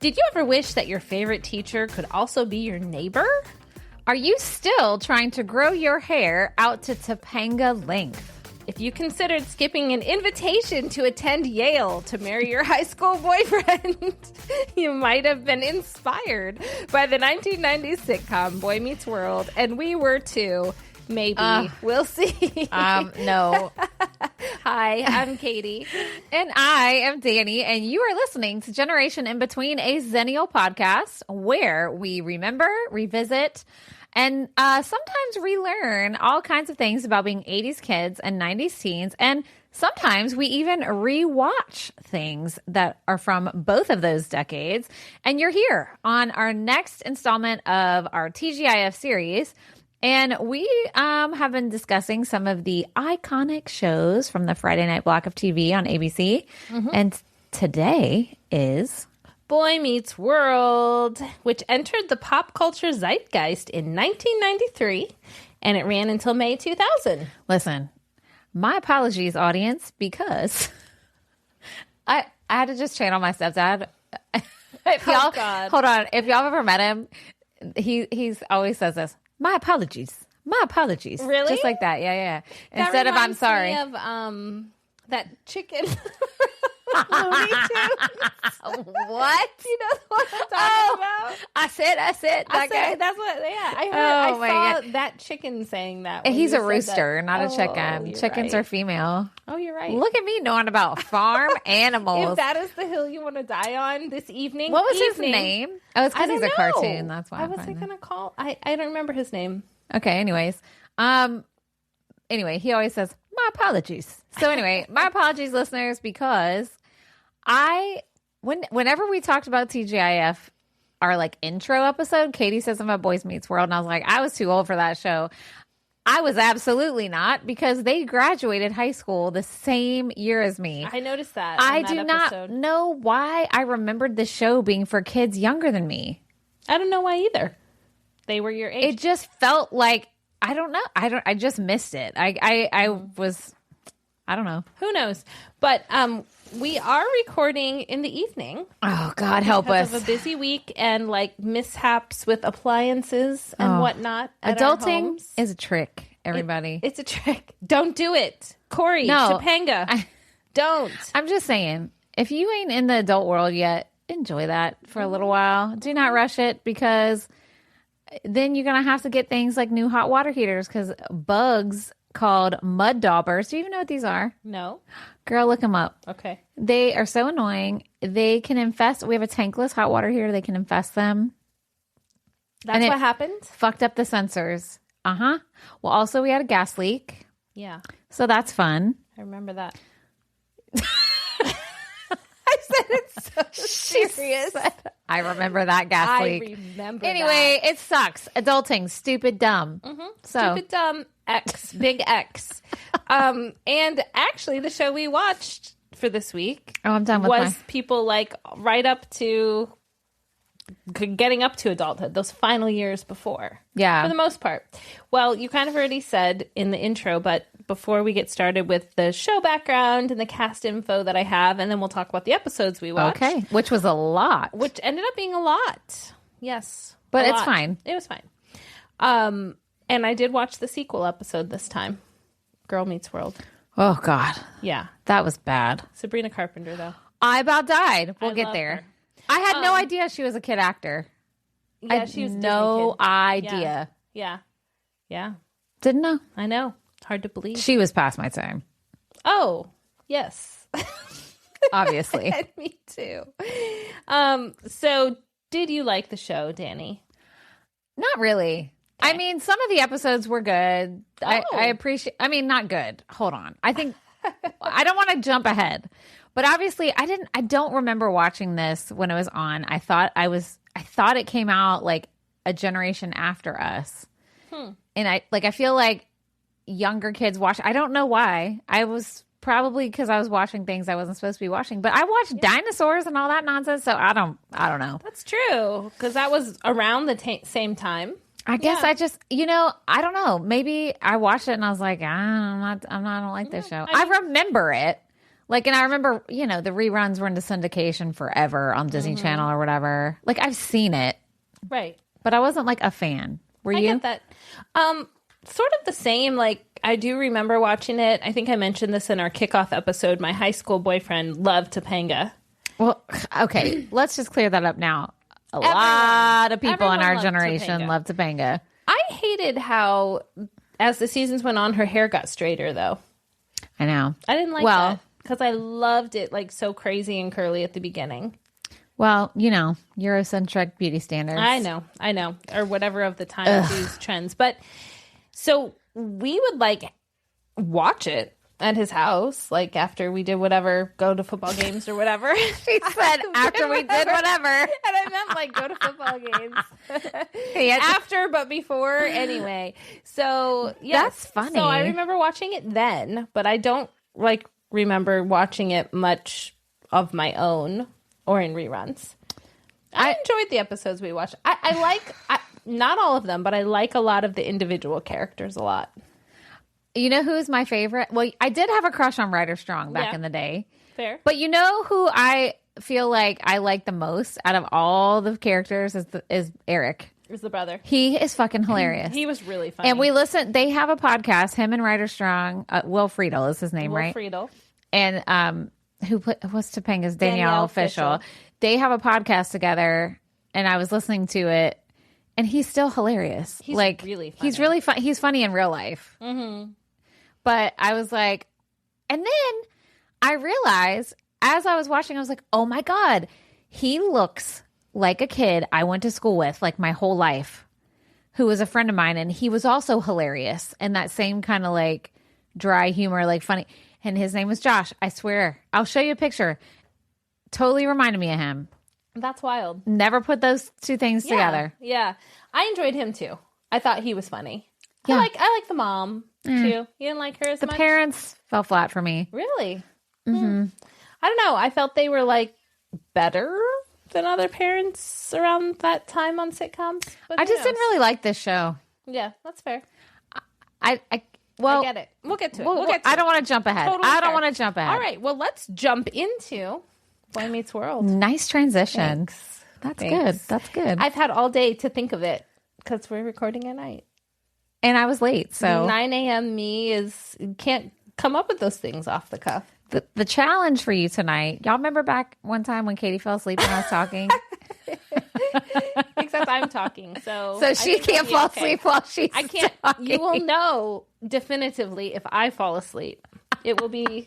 Did you ever wish that your favorite teacher could also be your neighbor? Are you still trying to grow your hair out to Topanga length? If you considered skipping an invitation to attend Yale to marry your high school boyfriend, you might have been inspired by the 1990s sitcom Boy Meets World, and we were too. Maybe. We'll see. No. Hi, I'm Katie. And I am Danny, and you are listening to Generation in Between, a Xennial podcast where we remember, revisit, and sometimes relearn all kinds of things about being 80s kids and 90s teens. And sometimes we even rewatch things that are from both of those decades. And you're here on our next installment of our TGIF series. And we have been discussing some of the iconic shows from the Friday night block of TV on ABC. Mm-hmm. And today is Boy Meets World, which entered the pop culture zeitgeist in 1993, and it ran until May 2000. Listen, my apologies, audience, because I had to just channel my stepdad. God. Hold on. If y'all ever met him, he's always says this. My apologies. My apologies. Really? Just like that. Yeah. That Instead of I'm sorry. Me of that chicken. Looney Tunes. What? You know what I'm talking about? I said. That guy. That's what. Yeah, I saw that chicken saying that. He's a rooster, not a chicken. Chickens are female. Oh, you're right. Look at me knowing about farm animals. If that is the hill you want to die on this evening, what was his name? Oh, it's because he's a cartoon. That's why. What was I gonna call? I don't remember his name. Okay. Anyways, he always says my apologies. So anyway, my apologies, listeners, because whenever we talked about TGIF, our like intro episode, Katie said something about Boys Meets World, and I was like, I was too old for that show. I was absolutely not, because they graduated high school the same year as me. I noticed that. I do not know why I remembered the show being for kids younger than me. I don't know why either. They were your age. It just felt like, I don't know. I just missed it. I don't know. Who knows? But we are recording in the evening. Oh, God help us. Because of a busy week and like mishaps with appliances and whatnot. Adulting is a trick, everybody. It's a trick. Don't do it. Cory, Topanga, don't. I'm just saying, if you ain't in the adult world yet, enjoy that for a little while. Do not rush it, because then you're going to have to get things like new hot water heaters, because bugs called mud daubers. Do you even know what these are? No. Girl, look them up. Okay. They are so annoying. They can infest. We have a tankless hot water heater. They can infest them. That's what happened? Fucked up the sensors. Uh-huh. Well, also we had a gas leak. Yeah. So that's fun. I remember that. I said it's so serious. I remember that gas leak. I remember Anyway, it sucks. Adulting. Stupid, dumb. Mm-hmm. So. Stupid, dumb, X. Big X. And actually, the show we watched for this week I'm done with was people like right up to getting up to adulthood, those final years before. Yeah. For the most part. Well, you kind of already said in the intro, but before we get started with the show background and the cast info that I have, and then we'll talk about the episodes we watched. Okay. Which was a lot. Which ended up being a lot. Yes. But it's fine. It was fine. And I did watch the sequel episode this time. Girl Meets World. Oh, God. Yeah. That was bad. Sabrina Carpenter, though. I about died. We'll get there. Her. I had no idea she was a kid actor. Yeah, she was no kid. idea. Yeah. Didn't know. I know. Hard to believe. She was past my time. Oh, yes. Obviously. And me too. So did you like the show, Danny? Not really. Okay. I mean, some of the episodes were good. I appreciate, not good. Hold on. I think, I don't want to jump ahead, but obviously I don't remember watching this when it was on. I thought it came out like a generation after us. And I feel like younger kids watch. I don't know why. I was probably because I was watching things I wasn't supposed to be watching, but I watched dinosaurs and all that nonsense. So I don't know. That's true. Cause that was around the same time. I guess I just, I don't know. Maybe I watched it and I was like, I don't like this show. I remember it. Like, and I remember, the reruns were into syndication forever on Disney Channel or whatever. Like, I've seen it. Right. But I wasn't, like, a fan. Were you? I get that. Sort of the same. Like, I do remember watching it. I think I mentioned this in our kickoff episode. My high school boyfriend loved Topanga. Well, okay. Let's just clear that up now. A lot of people in our generation love Topanga. I hated how, as the seasons went on, her hair got straighter, though. I know. I didn't like that because I loved it, like, so crazy and curly at the beginning. Well, Eurocentric beauty standards. I know. Or whatever of the time, these trends. But so we would, like, watch it at his house, like, after we did whatever, go to football games or whatever. She said after we did whatever. And I meant, like, go to football games. After, but before, anyway. So, yes. That's funny. So I remember watching it then, but I don't, like, remember watching it much of my own or in reruns. I enjoyed the episodes we watched. I like, not all of them, but I like a lot of the individual characters a lot. You know who is my favorite? Well, I did have a crush on Ryder Strong back in the day. Fair. But you know who I feel like I like the most out of all the characters is Eric. Is the brother. He is fucking hilarious. He was really funny. And they have a podcast, him and Ryder Strong. Will Friedle is his name, right? Will Friedle. And what's Topanga's? Danielle Official. They have a podcast together, and I was listening to it, and he's still hilarious. He's really funny. He's really fun. He's funny in real life. Mm-hmm. But I was like, and then I realized as I was watching, I was like, oh my God, he looks like a kid I went to school with like my whole life, who was a friend of mine. And he was also hilarious and that same kind of like dry humor, like funny. And his name was Josh. I swear. I'll show you a picture. Totally reminded me of him. That's wild. Never put those two things together. Yeah. I enjoyed him too. I thought he was funny. Yeah. I like the mom too. You didn't like her as much? The parents fell flat for me. Really? Mm-hmm. I don't know. I felt they were like better than other parents around that time on sitcoms. I just didn't really like this show. Yeah, that's fair. I get it. We'll get to it. I don't want to jump ahead. Totally I don't want to jump ahead. All right. Well, let's jump into Boy Meets World. Nice transition. Thanks. That's good. That's good. I've had all day to think of it because we're recording at night. And I was late, so 9 a.m. me can't come up with those things off the cuff. The challenge for you tonight, y'all remember back one time when Katie fell asleep when I was talking? Except I'm talking, so she can't fall asleep while she's I can't. talking. You will know definitively if I fall asleep. It will be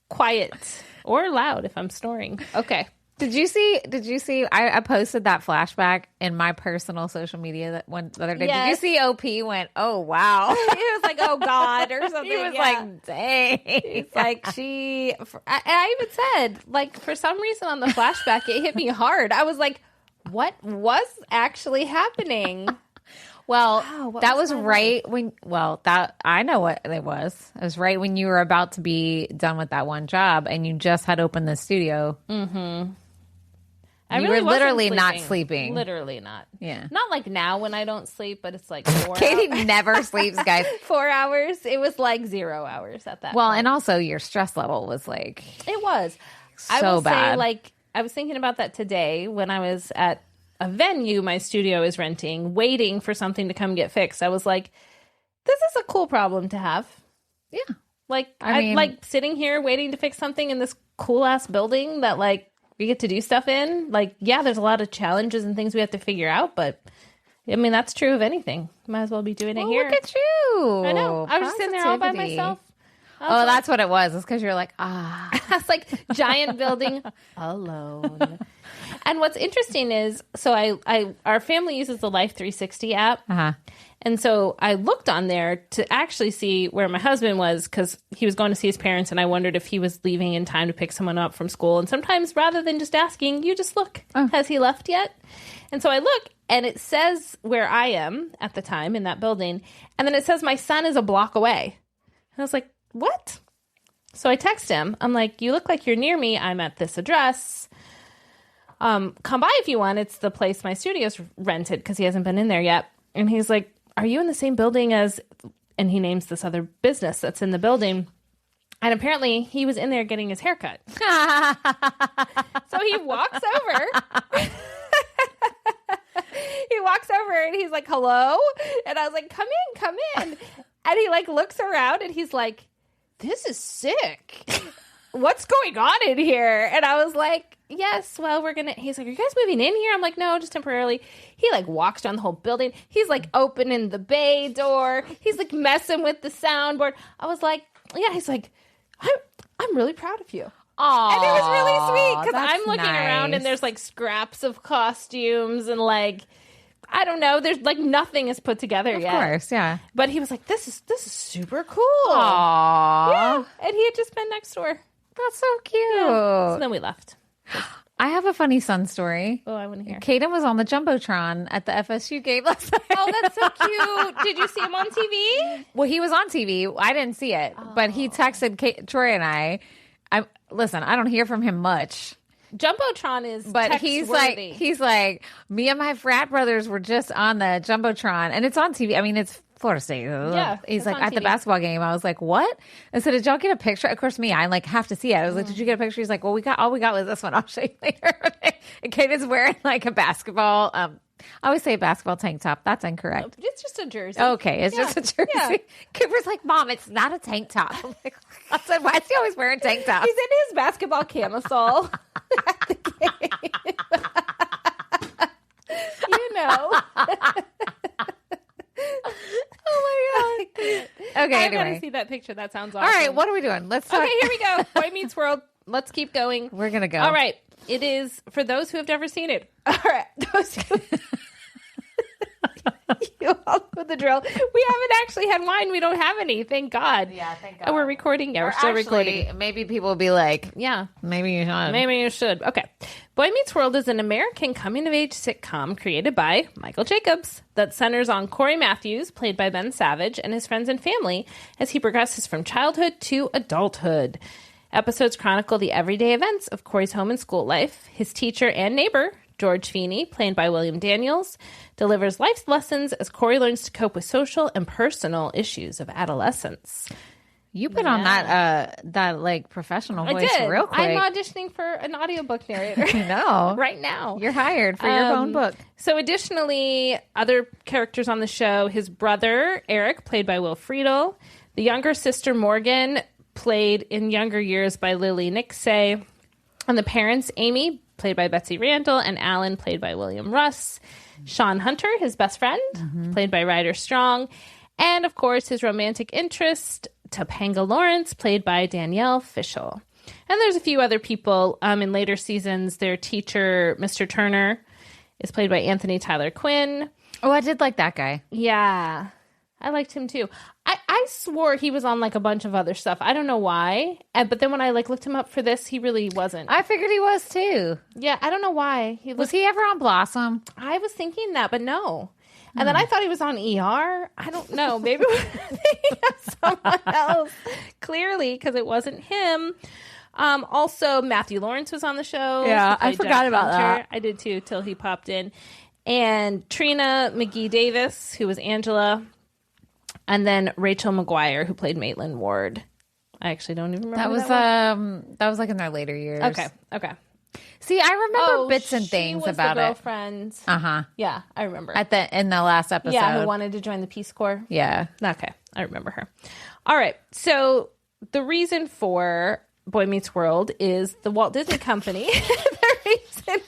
quiet or loud if I'm snoring. Okay. Did you see? I posted that flashback in my personal social media the other day. Yes. Did you see? OP went, oh wow. He was like, oh God, or something. He was like, dang. It's like I even said, like, for some reason on the flashback, it hit me hard. I was like, what was actually happening? Well, wow, that was right when. Well, that I know what it was. It was right when you were about to be done with that one job, and you just had opened the studio. Mm-hmm. You were literally not sleeping. Literally not. Yeah. Not like now when I don't sleep, but it's like 4 hours. Katie never sleeps, guys. 4 hours. It was like 0 hours at that Well, point. and also your stress level was like... It was. So I will bad. say, like, I was thinking about that today when I was at a venue my studio is renting, waiting for something to come get fixed. I was like, this is a cool problem to have. Yeah. Like, I mean, like sitting here waiting to fix something in this cool-ass building that, like, we get to do stuff in. Like, yeah, there's a lot of challenges and things we have to figure out, but I mean, that's true of anything. Might as well be doing it here. Look at you. I know. I was just sitting there all by myself. Oh, that's what it was. It's because you're like, ah. It's like giant building alone. And what's interesting is, so our family uses the Life 360 app. Uh-huh. And so I looked on there to actually see where my husband was because he was going to see his parents, and I wondered if he was leaving in time to pick someone up from school. And sometimes rather than just asking, you just look, has he left yet? And so I look, and it says where I am at the time in that building. And then it says my son is a block away. And I was like, what? So I text him. I'm like, you look like you're near me. I'm at this address. Come by if you want. It's the place my studio's rented because he hasn't been in there yet. And he's like, are you in the same building as, and he names this other business that's in the building. And apparently he was in there getting his hair cut. So he walks over. He walks over and he's like, hello? And I was like, come in. And he like looks around and he's like, this is sick. What's going on in here? And I was like, yes, well, he's like, are you guys moving in here? I'm like, no, just temporarily. He like walks down the whole building. He's like opening the bay door. He's like messing with the soundboard. I was like, yeah, he's like, I'm really proud of you. Aww, and it was really sweet because I'm looking nice. around and there's like scraps of costumes and like, I don't know, there's like nothing is put together yet. Of course, yeah. But he was like, this is super cool. Aww. Yeah. And he had just been next door. That's so cute. Yeah. So then we left. I have a funny son story. Oh, I want to hear. Caden was on the Jumbotron at the FSU game last night. Oh, that's so cute. Did you see him on TV? Well, he was on TV. I didn't see it. But he texted Troy and I. Listen, I don't hear from him much. Jumbotron is but he's like, me and my frat brothers were just on the Jumbotron. And it's on TV. I mean, it's Florida State. Yeah, he's like at the basketball game. I was like, what? I said, did y'all get a picture? Of course, I like have to see it. I was like, did you get a picture? He's like, well, all we got was this one. I'll show you later. And Caden's wearing like a basketball. I always say basketball tank top. That's incorrect. It's just a jersey. Okay, it's just a jersey. Yeah. Cooper's like, Mom, it's not a tank top. I'm like, I said, why is he always wearing tank tops? He's in his basketball camisole at the game. You know. Oh my god. Okay, I anyway. gotta see that picture. That sounds awesome. All right, what are we doing? Let's talk. Okay, here we go. Boy Meets World. Let's keep going. We're gonna go. All right. It is for those who have never seen it. All right. Those who you all know the drill. We haven't actually had wine. We don't have any. Thank God. Yeah, thank God. Oh, we're recording. Yeah, we're still recording. Maybe people will be like, yeah, maybe you should. Maybe you should. Okay. Boy Meets World is an American coming-of-age sitcom created by Michael Jacobs that centers on Cory Matthews, played by Ben Savage, and his friends and family as he progresses from childhood to adulthood. Episodes chronicle the everyday events of Cory's home and school life. His teacher and neighbor, George Feeney, played by William Daniels, delivers life lessons as Cory learns to cope with social and personal issues of adolescence. You put on that like professional voice real quick. I'm auditioning for an audiobook narrator. I know. Right now. You're hired for your own book. So additionally, other characters on the show, his brother, Eric, played by Will Friedle, the younger sister, Morgan, played in younger years by Lily Nixay, and the parents, Amy, played by Betsy Randall, and Alan, played by William Russ, Shawn Hunter, his best friend, played by Ryder Strong, and of course his romantic interest, Topanga Lawrence, played by Danielle Fishel. And there's a few other people in later seasons. Their teacher, Mr. Turner, is played by Anthony Tyler Quinn. Oh, I did like that guy. Yeah, I liked him too. I swore he was on like a bunch of other stuff. I don't know why. But then when I like looked him up for this, he really wasn't. I figured he was too. Yeah, I don't know why. Was he ever on Blossom? I was thinking that, but no. And then I thought he was on ER. I don't know. Maybe we're thinking of someone else. Clearly, because it wasn't him. Also, Matthew Lawrence was on the show. Yeah, I forgot about that. I did too, till he popped in. And Trina McGee Davis, who was Angela. And then Rachel McGuire, who played Maitland Ward. I actually don't even remember. That was like in their later years. Okay. See, I remember bits and things about the girlfriend. it. Uh-huh. Yeah, I remember. In the last episode. Yeah, who wanted to join the Peace Corps. Yeah. Okay, I remember her. All right, so the reason for Boy Meets World is the Walt Disney Company. The reason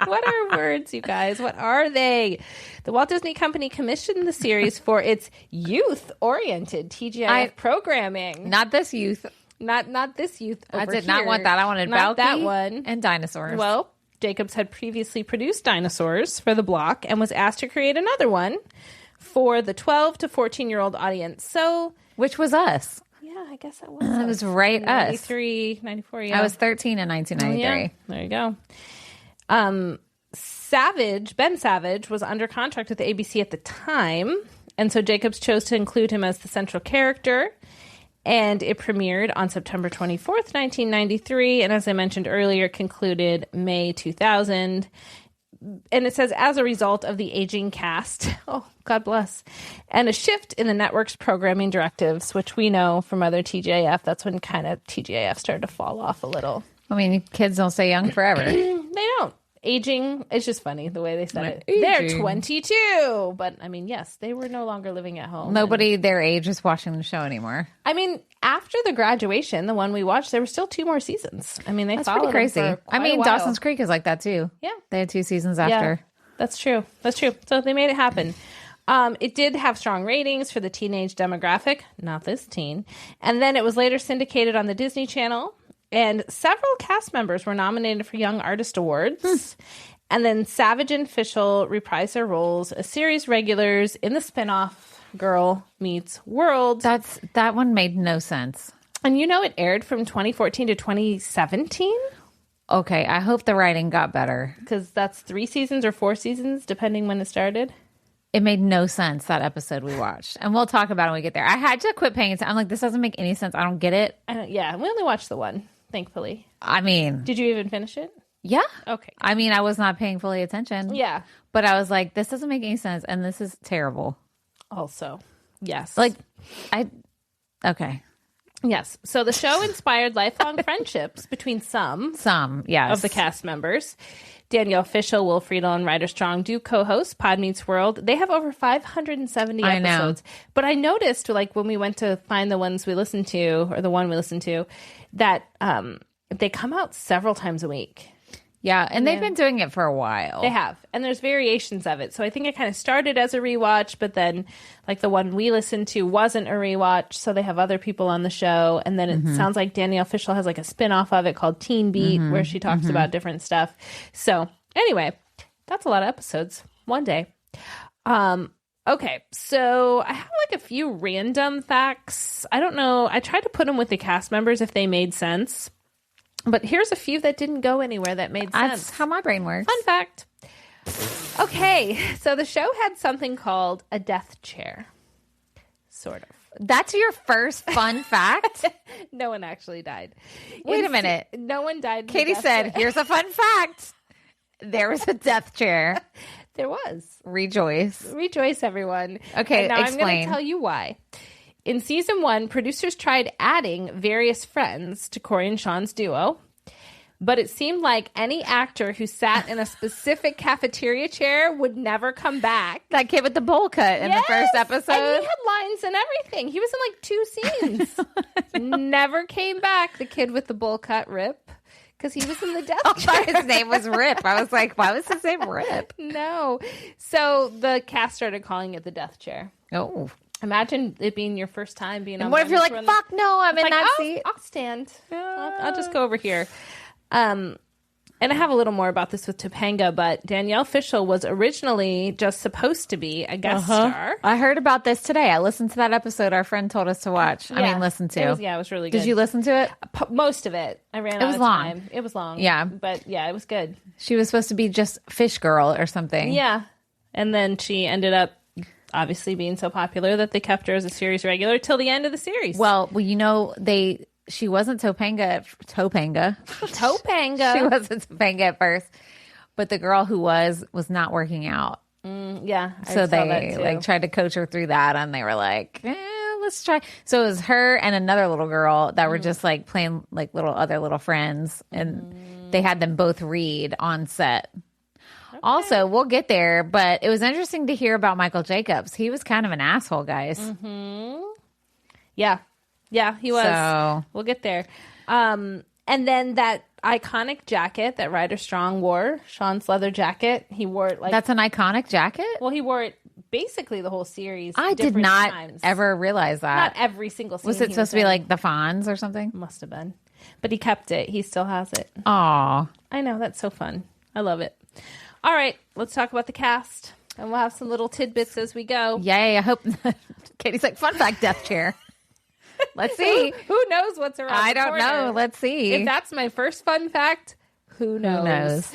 what are words, you guys? What are they? The Walt Disney Company commissioned the series for its youth-oriented TGIF programming. Not this youth. Not this youth over I did here. not want that. I wanted not Balky that one. and dinosaurs. Well, Jacobs had previously produced Dinosaurs for the block and was asked to create another one for the 12 to 14-year-old audience. So, which was us. Yeah, I guess that was It was right us. 93, 94, yeah. I was 13 in 1993. Yeah. There you go. Ben Savage was under contract with the ABC at the time, and so Jacobs chose to include him as the central character, and it premiered on September 24th, 1993, and as I mentioned earlier, concluded May 2000. And it says, as a result of the aging cast, oh, God bless, and a shift in the network's programming directives, which we know from other TGIF, that's when kind of TGIF started to fall off a little. I mean, kids don't stay young forever. They don't. Aging, it's just funny the way they said it. They're 22. But, I mean, yes, they were no longer living at home. Nobody their age is watching the show anymore. I mean, after the graduation, the one we watched, there were still 2 more seasons. I mean, That's pretty crazy. I mean, Dawson's Creek is like that, too. Yeah. They had 2 seasons after. Yeah, that's true. That's true. So they made it happen. It did have strong ratings for the teenage demographic, not this teen. And then it was later syndicated on the Disney Channel. And several cast members were nominated for Young Artist Awards. And then Savage and Fischel reprised their roles as series regulars in the spinoff Girl Meets World. That one made no sense. And you know it aired from 2014 to 2017? Okay, I hope the writing got better. Because that's 3 seasons or 4 seasons, depending when it started. It made no sense, that episode we watched. And we'll talk about it when we get there. I had to quit paying attention. I'm like, this doesn't make any sense. I don't get it. Yeah, we only watched the one. Thankfully. I mean... Did you even finish it? Yeah. Okay. I mean, I was not paying fully attention. Yeah. But I was like, this doesn't make any sense. And this is terrible. Also. Yes. Okay. Yes. So the show inspired lifelong friendships between some, yes, of the cast members. Danielle Fishel, Will Friedle, and Ryder Strong do co-host Pod Meets World. They have over 570 episodes. But I noticed, like, when we went to find the ones we listened to, or the one we listened to, that they come out several times a week. Yeah, and they've been doing it for a while. They have. And there's variations of it. So I think it kind of started as a rewatch, but then, like, the one we listened to wasn't a rewatch, so they have other people on the show. And then it sounds like Danielle Fishel has, like, a spin-off of it called Teen Beat, where she talks about different stuff. So, anyway, that's a lot of episodes. One day. Okay, so I have, like, a few random facts. I don't know. I tried to put them with the cast members if they made sense. But here's a few that didn't go anywhere that made sense. That's how my brain works. Fun fact. Okay, so the show had something called a death chair. Sort of. That's your first fun fact? No one actually died. Wait a minute. No one died. Katie said, here's a fun fact. There was a death chair. There was. Rejoice. Rejoice, everyone. Okay, and now explain. I'm going to tell you why. In season 1, producers tried adding various friends to Cory and Shawn's duo, but it seemed like any actor who sat in a specific cafeteria chair would never come back. That kid with the bowl cut in the first episode. And he had lines and everything. He was in like 2 scenes. Never came back, the kid with the bowl cut, Rip. Because he was in the death chair. His name was Rip. I was like, why was his name Rip? No. So the cast started calling it the death chair. Oh. Imagine it being your first time being on. And what if you're like, fuck no, I'm in that seat. I'll stand. I'll just go over here. And I have a little more about this with Topanga, but Danielle Fishel was originally just supposed to be a guest star. I heard about this today. I listened to that episode our friend told us to watch. I mean, listen to. It was really good. Did you listen to it? Most of it. I ran out of time. It was long. Yeah. But yeah, it was good. She was supposed to be just Fish Girl or something. Yeah. And then she ended up obviously being so popular that they kept her as a series regular till the end of the series. Well, you know, she wasn't Topanga. Topanga. She wasn't Topanga at first, but the girl who was not working out. Yeah. So they like tried to coach her through that, and they were like, let's try. So it was her and another little girl that were just like playing like other little friends, and they had them both read on set. Okay. Also, we'll get there, but it was interesting to hear about Michael Jacobs. He was kind of an asshole, guys. Yeah, he was. So we'll get there. And then that iconic jacket that Ryder Strong wore, Shawn's leather jacket, he wore it like... That's an iconic jacket? Well, he wore it basically the whole series. I did not ever realize that. Not every single scene. Was it supposed to be like the Fonz or something? Must have been. But he kept it. He still has it. Aw. I know. That's so fun. I love it. All right. Let's talk about the cast. And we'll have some little tidbits as we go. Yay. I hope... Katie's like, fun fact, death chair. Let's see. Who knows what's around I the don't corner? know. Let's see. If that's my first fun fact, who knows?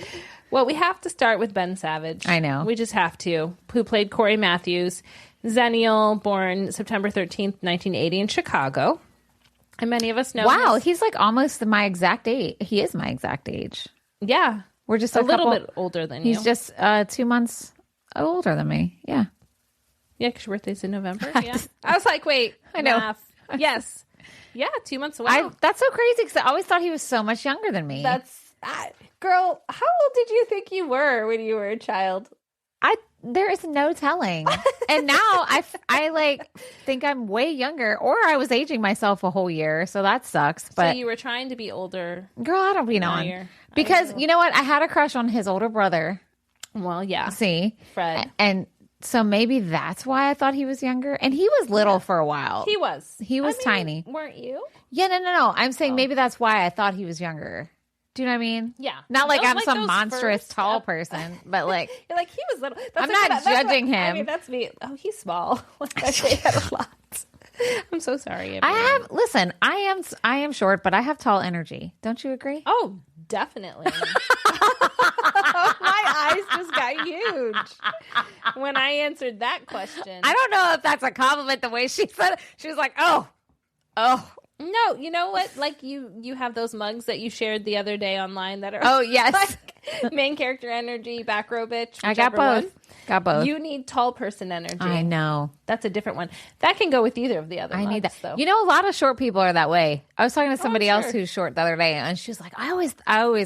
Well, we have to start with Ben Savage. I know. We just have to. Who played Cory Matthews. Xennial, born September 13th, 1980 in Chicago. And many of us know Wow, he's like almost my exact age. He is my exact age. Yeah. We're just a little bit older than you. He's just 2 months older than me. Yeah. Yeah, because your birthday's in November. Yeah. I was like, wait. I know. Math. Yes. Yeah, 2 months away. That's so crazy because I always thought he was so much younger than me. Girl, how old did you think you were when you were a child? There is no telling. And now I like think I'm way younger, or I was aging myself a whole year, so that sucks. But so you were trying to be older. Girl, I don't be on. Because you know what? I had a crush on his older brother. Well, yeah. See? Fred. And so maybe that's why I thought he was younger. And he was little for a while. He was. He was tiny. Weren't you? Yeah, no. I'm saying maybe that's why I thought he was younger. Do you know what I mean? Yeah. Not like I'm some monstrous tall person, but like... You're like, he was little. I'm not judging him. I mean, that's me. Oh, he's small. I say that a lot. I'm so sorry. Listen, I am short, but I have tall energy. Don't you agree? Oh, definitely. My eyes just got huge when I answered that question. I don't know if that's a compliment the way she said it. She was like, oh. No, you know what? Like you have those mugs that you shared the other day online that are yes. like main character energy, back row bitch. I got both. One. Got both. You need tall person energy. I know. That's a different one. That can go with either of the other I mugs, need that. Though. You know, a lot of short people are that way. I was talking to somebody else who's short the other day, and she's like, I always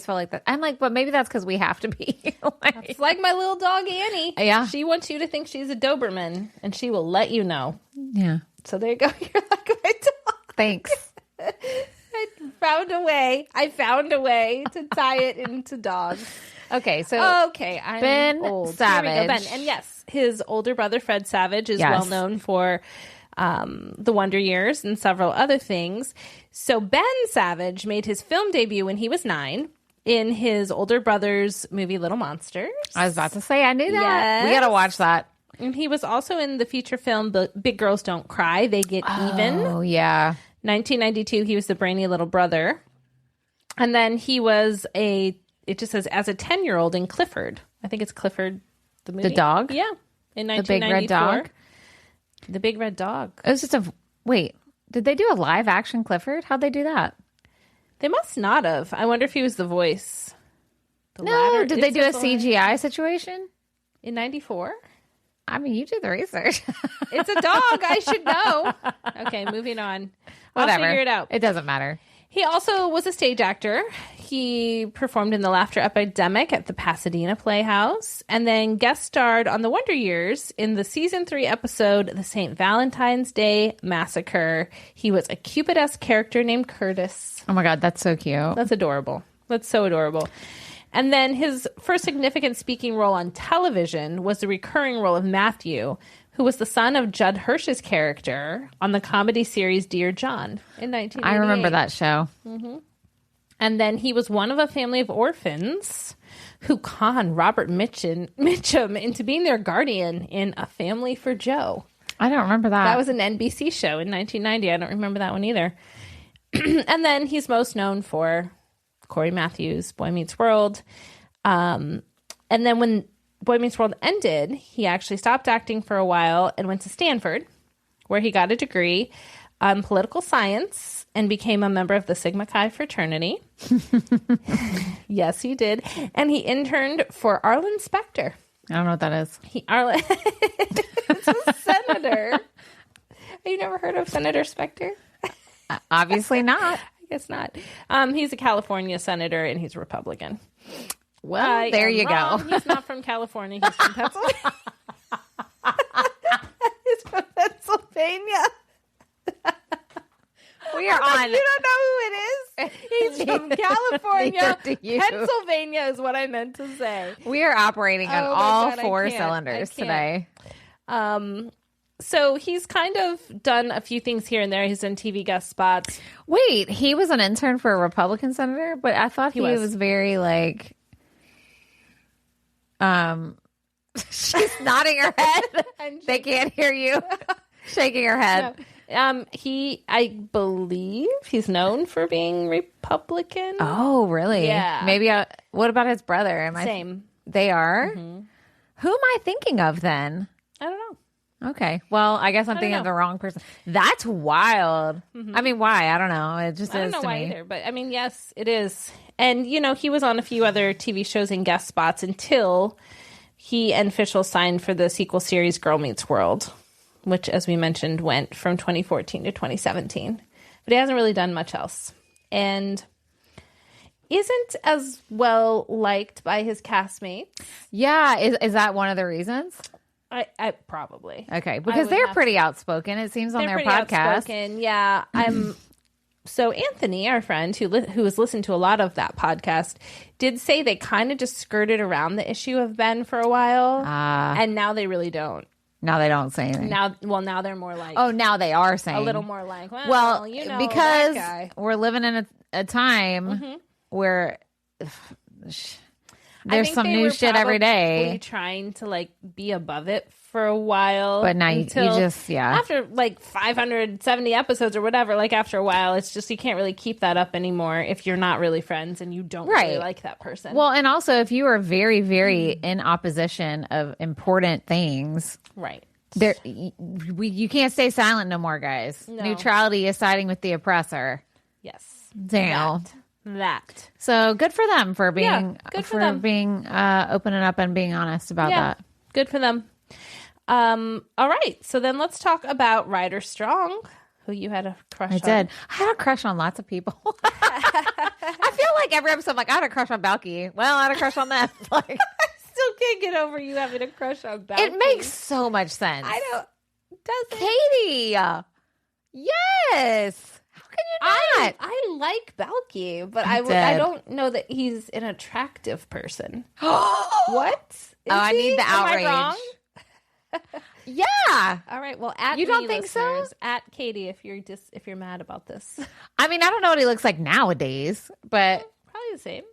felt like that. I'm like, but maybe that's because we have to be. It's like my little dog Annie. Yeah. She wants you to think she's a Doberman, and she will let you know. Yeah. So there you go. You're like my dog. Thanks. I found a way to tie it into dogs. Okay, so I'm Ben old. Savage. Here we go, Ben. And yes, his older brother Fred Savage is well known for The Wonder Years and several other things. So Ben Savage made his film debut when he was 9 in his older brother's movie Little Monsters. I was about to say, I knew that. Yes. We got to watch that. And he was also in the feature film Big Girls Don't Cry, They Get Even. Oh, yeah. 1992, he was the brainy little brother. And then he was it just says, as a 10-year-old in Clifford. I think it's Clifford, the movie. The dog? Yeah. In 1994. The big red dog? The big red dog. It was just wait, did they do a live action Clifford? How'd they do that? They must not have. I wonder if he was the voice. Did they do a CGI situation? In 94? I mean, you do the research. It's a dog. I should know. Okay, moving on. Whatever. I'll figure it out. It doesn't matter. He also was a stage actor. He performed in The Laughter Epidemic at the Pasadena Playhouse and then guest starred on The Wonder Years in the season 3 episode, The St. Valentine's Day Massacre. He was a Cupid-esque character named Curtis. Oh my God, that's so cute. That's adorable. That's so adorable. And then his first significant speaking role on television was the recurring role of Matthew, who was the son of Judd Hirsch's character on the comedy series Dear John in 1988. I remember that show. Mm-hmm. And then he was one of a family of orphans who conned Robert Mitchum into being their guardian in A Family for Joe. I don't remember that. That was an NBC show in 1990. I don't remember that one either. And then he's most known for Cory Matthews, Boy Meets World. And then when Boy Meets World ended, he actually stopped acting for a while and went to Stanford, where he got a degree in political science and became a member of the Sigma Chi fraternity. Yes, he did. And he interned for Arlen Specter. I don't know what that is. It's a senator. Have you never heard of Senator Specter? Obviously not. I guess not. He's a California senator and he's a Republican. Well, there you go. He's not from California. He's from Pennsylvania. He's from Pennsylvania. We are on. You don't know who it is? He's from California. Pennsylvania is what I meant to say. We are operating on all 4 cylinders today. So he's kind of done a few things here and there. He's done TV guest spots. Wait, he was an intern for a Republican senator, but I thought he was very like. She's nodding her head. They can't hear you. Shaking her head. No. I believe he's known for being Republican. Oh, really? Yeah. Maybe. What about his brother? Same. They are? Mm-hmm. Who am I thinking of then? I don't know. Okay. Well, I guess I'm thinking of the wrong person. That's wild. Mm-hmm. I mean, why? I don't know. It just is to me. I don't know why either. But I mean, yes, it is. And, he was on a few other TV shows and guest spots until he and Fischel signed for the sequel series Girl Meets World, which, as we mentioned, went from 2014 to 2017. But he hasn't really done much else. And isn't as well liked by his castmates. Yeah. Is that one of the reasons? I probably. Okay. Because they're pretty outspoken, it seems, on their podcast. Outspoken. Yeah. So Anthony, our friend, who has listened to a lot of that podcast, did say they kind of just skirted around the issue of Ben for a while. And now they really don't. Now they don't say anything. Now they're more like... Oh, now they are saying. A little more like, well because that guy. We're living in a time where there's some new shit every day. Trying to be above it for a while. But now you just, after 570 episodes or whatever, after a while, it's just you can't really keep that up anymore if you're not really friends and you don't really like that person. Well, and also if you are very, very in opposition of important things. Right. You can't stay silent no more, guys. No. Neutrality is siding with the oppressor. Yes. Damn. That. So good for them for being opening up and being honest about that. Good for them. All right. So then let's talk about Ryder Strong, who you had a crush on. I did. I had a crush on lots of people. I feel like every episode, I had a crush on Balky. Well, I had a crush on that. I still can't get over you having a crush on Balky. It makes so much sense. I don't. Does it? Katie. Yes. How can you not? I like Balky, but I don't know that he's an attractive person. What? I need the outrage. Am I wrong? Yeah. All right. Well, you don't think so? At Katie, if you're mad about this. I mean, I don't know what he looks like nowadays, but probably the same.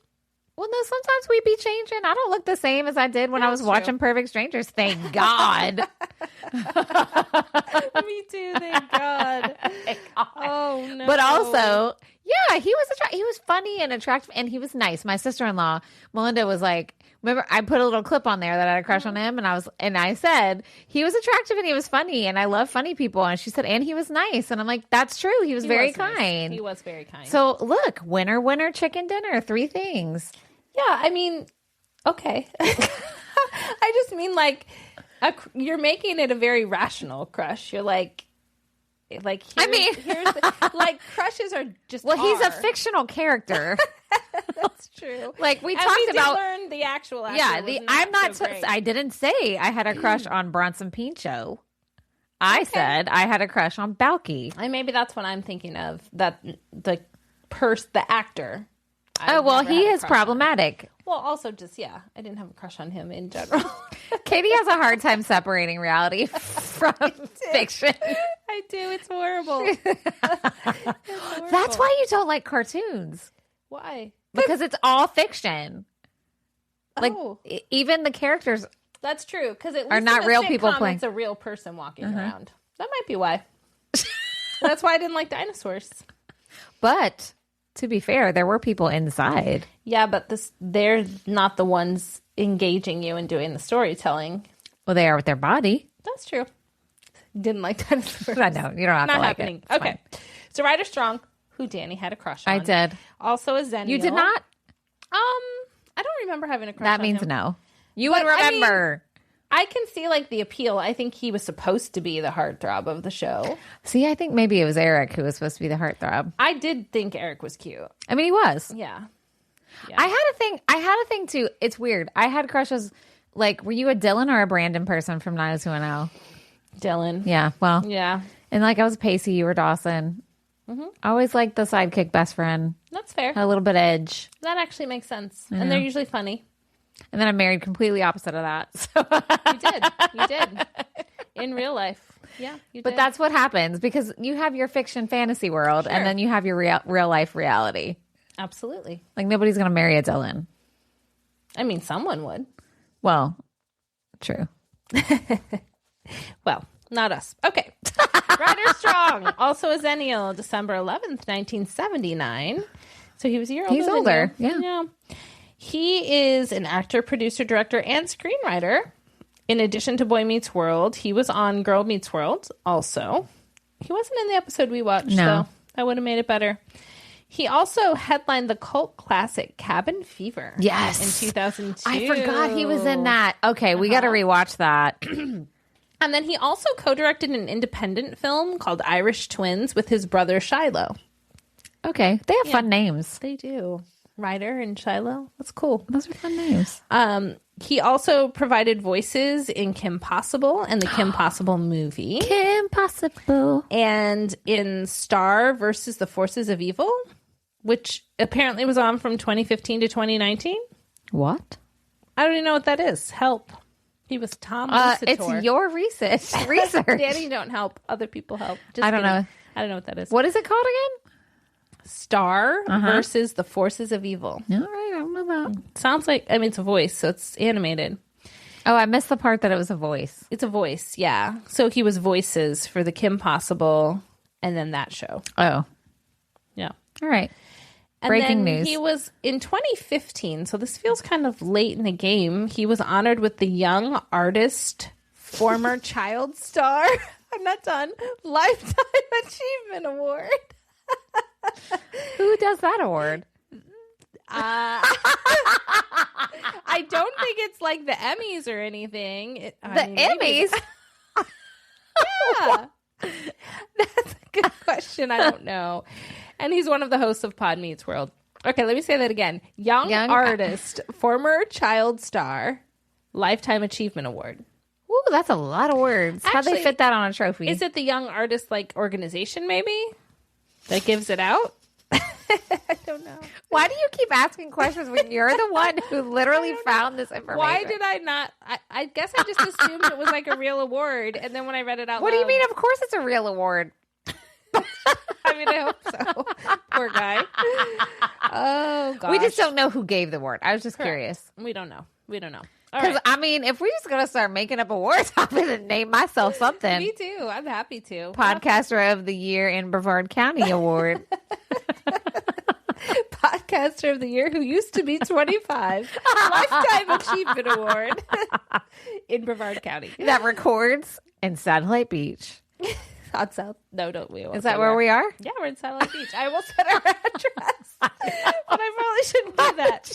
Well, no, sometimes we be changing. I don't look the same as I did when I was watching Perfect Strangers. Thank God. Me too. Thank God. Oh no. But also, yeah, he was funny and attractive, and he was nice. My sister-in-law, Melinda, was like, remember, I put a little clip on there that I had a crush on him, and I said he was attractive and he was funny, and I love funny people. And she said, and he was nice, and I'm like, that's true. He was very kind. Nice. He was very kind. So look, winner, winner, chicken dinner, 3 things. Yeah, I mean, okay. I just mean you're making it a very rational crush. You're here's crushes are just he's a fictional character. That's true. We talked about learn the actual actor. Yeah, I'm not. I didn't say I had a crush on Bronson Pinchot. I said I had a crush on Balky. And maybe that's what I'm thinking of. That the actor. He is problematic. Well, also just, I didn't have a crush on him in general. Katie has a hard time separating reality from fiction. I do. It's horrible. That's why you don't like cartoons. Why? Because it's all fiction. Even the characters. That's true. Because it are not real people playing. It's a real person walking around. That might be why. That's why I didn't like dinosaurs. But to be fair, there were people inside. Yeah, but they're not the ones engaging you and doing the storytelling. Well, they are with their body. That's true. Didn't like dinosaurs. I know. You don't have to like happening. it. Okay. So Ryder Strong, who Danny had a crush on. I did. Also a Xennial. You did not? I don't remember having a crush on him. That means no. You would remember. I can see the appeal. I think he was supposed to be the heartthrob of the show. See, I think maybe it was Eric who was supposed to be the heartthrob. I did think Eric was cute. I mean, he was. Yeah. I had a thing too. It's weird. I had crushes. Were you a Dylan or a Brandon person from 90210? Dylan. Yeah. Well. Yeah. And I was Pacey. You were Dawson. Mm-hmm. I always liked the sidekick best friend. That's fair. A little bit edge. That actually makes sense. And they're usually funny. And then I married completely opposite of that. So. You did. In real life. Yeah, you did. But that's what happens because you have your fiction fantasy world and then you have your real life reality. Absolutely. Nobody's going to marry a Dylan. I mean, someone would. Well, true. Well, not us. Okay. Ryder Strong, also a Xennial, December 11th, 1979. So he was a year older. He's older. Yeah. He is an actor, producer, director, and screenwriter. In addition to Boy Meets World, he was on Girl Meets World also. He wasn't in the episode we watched, though. That would have made it better. He also headlined the cult classic Cabin Fever. Yes. In 2002. I forgot he was in that. Okay, we got to rewatch that. And then he also co-directed an independent film called Irish Twins with his brother Shiloh. Okay, they have fun names. They do. Ryder and Shiloh. That's cool. Those are fun names. He also provided voices in Kim Possible and the Kim Possible movie. Kim Possible. And in Star versus the Forces of Evil, which apparently was on from 2015 to 2019. What? I don't even know what that is. Help. He was Tom It's your research. Danny, don't help. Other people help. Just I don't know. I don't know what that is. What is it called again? Star versus the Forces of Evil. All right, I don't know that. Sounds like, I mean, it's a voice, so it's animated. Oh, I missed the part that it was a voice. It's a voice, yeah. So he was voices for the Kim Possible and then that show. Oh. Yeah. All right. And Breaking then news. He was in 2015, so this feels kind of late in the game. He was honored with the Young Artist Former Child Star. I'm not done. Lifetime Achievement Award. Who does that award? I don't think it's like the Emmys or anything. Emmys? Yeah. That's a good question. I don't know. And he's one of the hosts of Pod Meets World. Okay, let me say that again. Young Artist, Former Child Star, Lifetime Achievement Award. Ooh, that's a lot of words. How'd they fit that on a trophy? Is it the Young Artist like organization maybe that gives it out? I don't know. Why do you keep asking questions when you're the one who literally found this information? Why did I not? I guess I just assumed it was like a real award. And then when I read it out What loud. do you mean? Of course it's a real award. I mean, I hope so. Poor guy. Oh, gosh. We just don't know who gave the award. I was just curious. We don't know. Because, I mean, if we're just going to start making up awards, I'm going to name myself something. Me too. I'm happy to. Podcaster of the Year in Brevard County Award. Podcaster of the Year who used to be 25. Lifetime Achievement Award in Brevard County. That records in Satellite Beach. Hot South. No, don't we? Is that where we are? Yeah, we're in Satellite Beach. I almost said our address, but I probably shouldn't do that.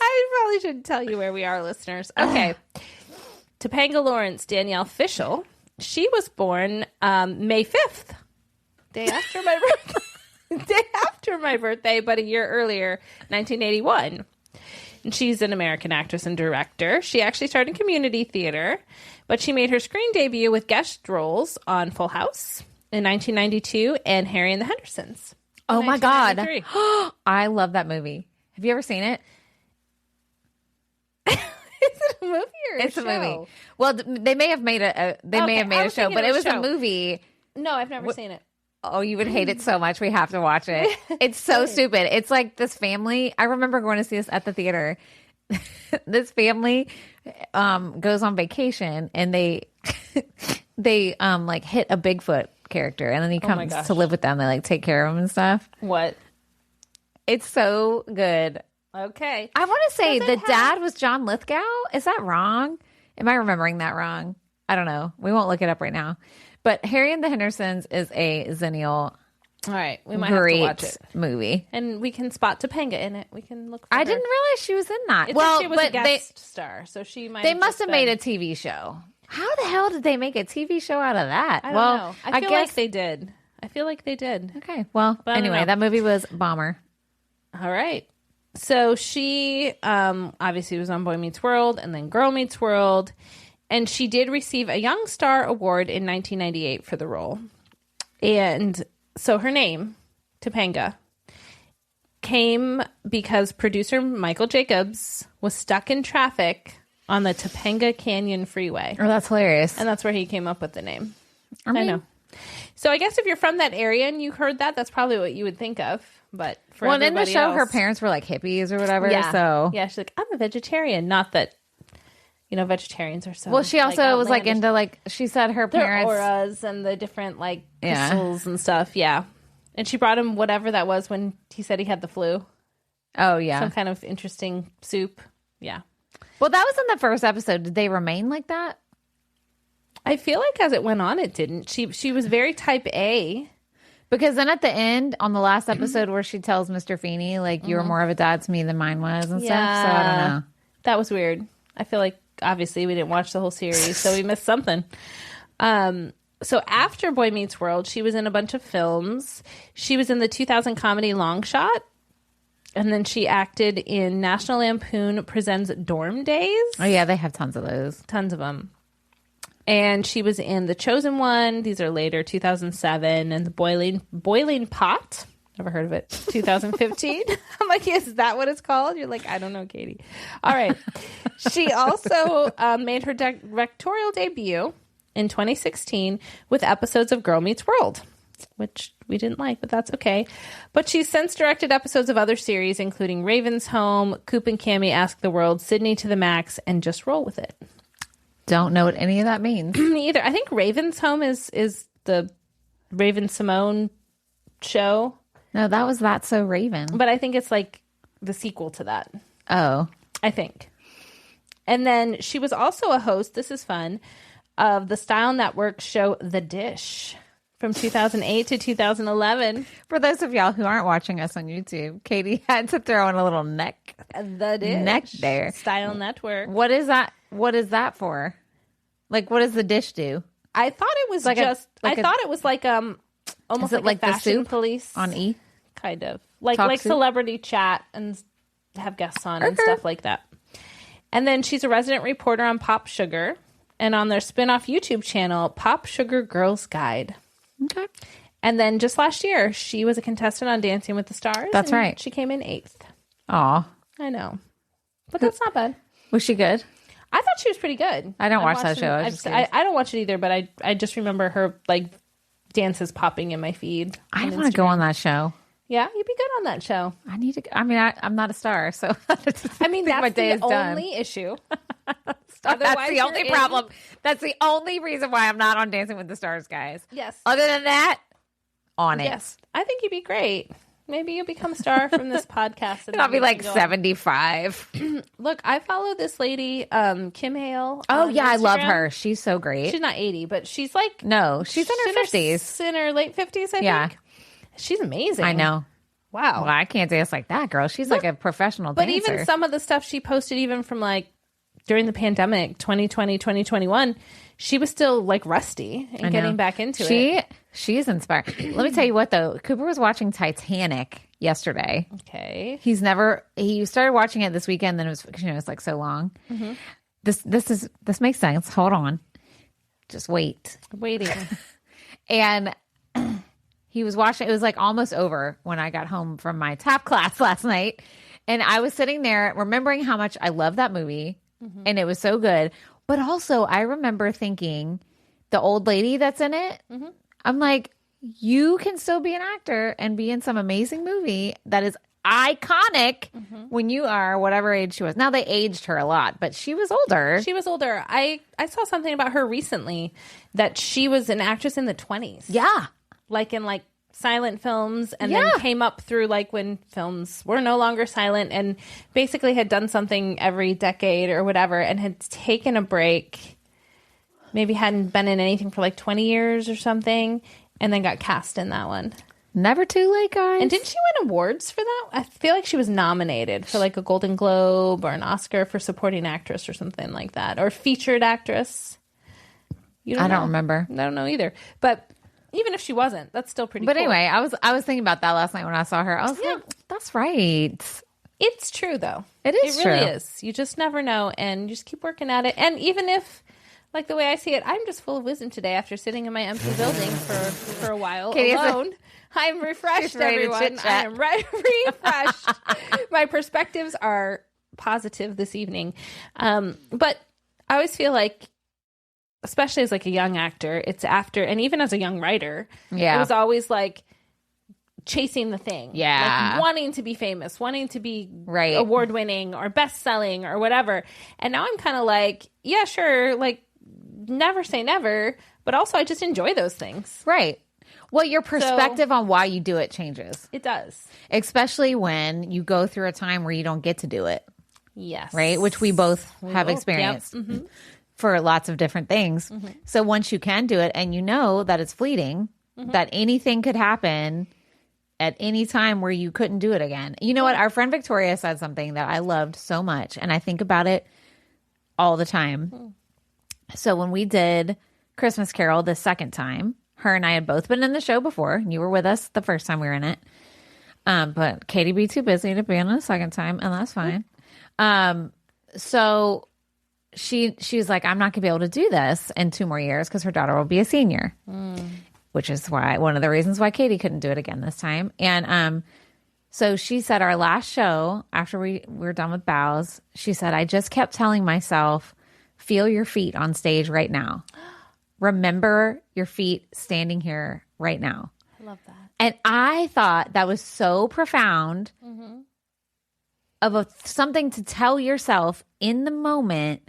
I probably shouldn't tell you where we are, listeners. Okay. Topanga Lawrence Danielle Fishel. She was born May 5th, day after my birthday, but a year earlier, 1981. And she's an American actress and director. She actually started in community theater, but she made her screen debut with guest roles on Full House in 1992 and Harry and the Hendersons. Oh my God. I love that movie. Have you ever seen it? Is it a movie or It's a a show? movie. Well, they may have made a show, but it was a movie. No, I've never seen it. Oh, you would hate it so much. We have to watch it. It's so stupid. It's like this family. I remember going to see this at the theater. This family goes on vacation and they like hit a Bigfoot character and then he comes to live with them. They like take care of him and stuff. What? It's so good. Okay. I want to say the dad was John Lithgow. Is that wrong? Am I remembering that wrong? I don't know. We won't look it up right now. But Harry and the Hendersons is a Xennial. All right, we might have to watch it. Movie, and we can spot Topanga in it. We can look. For I didn't realize she was in that. She was a guest star, so she might. They must have made a TV show. How the hell did they make a TV show out of that? I don't know. I feel like they did. Okay. Well, anyway, that movie was bomber. All right. So she obviously was on Boy Meets World and then Girl Meets World. And she did receive a Young Star Award in 1998 for the role. And so her name, Topanga, came because producer Michael Jacobs was stuck in traffic on the Topanga Canyon Freeway. Oh, that's hilarious. And that's where he came up with the name. I know. So I guess if you're from that area and you heard that, that's probably what you would think of. But for everybody in the show, else, her parents were like hippies or whatever. Yeah. So yeah, she's like, I'm a vegetarian. Not that, vegetarians are so. Well, she also was like into like she said her parents auras and the different crystals and stuff. Yeah, and she brought him whatever that was when he said he had the flu. Oh yeah, some kind of interesting soup. Yeah. Well, that was in the first episode. Did they remain like that? I feel like as it went on, it didn't. She was very type A. Because then at the end, on the last episode where she tells Mr. Feeney, like, you were more of a dad to me than mine was and stuff. So I don't know. That was weird. I feel like, obviously, we didn't watch the whole series, so we missed something. So after Boy Meets World, she was in a bunch of films. She was in the 2000 comedy Long Shot. And then she acted in National Lampoon Presents Dorm Days. Oh, yeah, they have tons of those. Tons of them. And she was in The Chosen One. These are later, 2007. And The Boiling Pot. Never heard of it. 2015. I'm like, is that what it's called? You're like, I don't know, Katie. All right. She also made her directorial debut in 2016 with episodes of Girl Meets World, which we didn't like, but that's okay. But she's since directed episodes of other series, including Raven's Home, Coop and Cammy Ask the World, Sydney to the Max, and Just Roll With It. Don't know what any of that means. Me either. I think Raven's Home is the Raven Simone show. No, that was That's So Raven. But I think it's like the sequel to that. Oh. I think. And then she was also a host, this is fun, of the Style Network show The Dish from 2008 to 2011. For those of y'all who aren't watching us on YouTube, Katie had to throw in a little neck there. Style Network. What is that? What is that for? Like, what does The Dish do? I thought it was like just. I thought it was like almost like a Fashion the Police on E, kind of like Talk soup? celebrity chat and have guests on and stuff like that. And then she's a resident reporter on Pop Sugar and on their spin-off YouTube channel, Pop Sugar Girls Guide. Okay. And then just last year, she was a contestant on Dancing with the Stars. That's right. She came in 8th. Aw. I know. But that's not bad. Was she good? I thought she was pretty good. I don't watch that show. I don't watch it either, but I just remember her like dances popping in my feed. I want to go on that show. Yeah, you'd be good on that show. I need to. I mean, I'm not a star, so I mean, that's my day the is done. only issue. That's the only problem. That's the only reason why I'm not on Dancing with the Stars, guys. Yes. Other than that, on it. Yes, I think you'd be great. Maybe you'll become a star from this podcast. And I'll be like 75. Look, I follow this lady, Kim Hale. Oh, on yeah, I love Instagram. her. She's so great. She's not 80, but she's like... No, she's in her 50s. In her late 50s, I think. She's amazing. I know. Wow. Well, I can't dance like that, girl. She's like a professional dancer. But even some of the stuff she posted, even from like during the pandemic, 2020, 2021, she was still like rusty and getting back into it. She's inspired. Let me tell you what, though. Cooper was watching Titanic yesterday. Okay. He started watching it this weekend, then it was, it's like so long. Mm-hmm. This makes sense. Hold on. Just wait. Waiting. And he was watching, it was like almost over when I got home from my tap class last night. And I was sitting there remembering how much I love that movie. Mm-hmm. And it was so good. But also, I remember thinking the old lady that's in it, mm-hmm. I'm like, you can still be an actor and be in some amazing movie that is iconic mm-hmm. when you are whatever age she was. Now, they aged her a lot, but she was older. She was older. I saw something about her recently that she was an actress in the 20s. Yeah. Like in like silent films and then came up through like when films were no longer silent and basically had done something every decade or whatever and had taken a break, maybe hadn't been in anything for like 20 years or something, and then got cast in that one. Never too late, guys. And didn't she win awards for that? I feel like she was nominated for like a Golden Globe or an Oscar for supporting actress or something like that, or featured actress. I don't remember. I don't know either. But even if she wasn't, that's still pretty cool. But anyway, I was thinking about that last night when I saw her. I was like, that's right. It's true, though. It is true. It really is. You just never know, and you just keep working at it. And even if, like the way I see it, I'm just full of wisdom today after sitting in my empty building for a while alone. I'm refreshed, everyone. I am refreshed. My perspectives are positive this evening. But I always feel like, especially as like a young actor, it's after, and even as a young writer, it was always like chasing the thing. Yeah. Like wanting to be famous, wanting to be award winning or best selling or whatever. And now I'm kind of like, yeah, sure. Like never say never, but also I just enjoy those things. Right. Well, your perspective on why you do it changes. It does. Especially when you go through a time where you don't get to do it. Yes. Right. Which we both have experienced. Yep. Mm-hmm. For lots of different things. Mm-hmm. So once you can do it and you know that it's fleeting, that anything could happen at any time where you couldn't do it again. You know what? Our friend Victoria said something that I loved so much, and I think about it all the time. So when we did Christmas Carol the second time, her and I had both been in the show before. You were with us the first time we were in it. But Katie be too busy to be in it the second time, and that's fine. So she was like, I'm not going to be able to do this in 2 more years because her daughter will be a senior. Which is why one of the reasons why Katie couldn't do it again this time. And so she said our last show, after we were done with bows, she said, I just kept telling myself, feel your feet on stage right now. Remember your feet standing here right now. I love that. And I thought that was so profound of something to tell yourself in the moment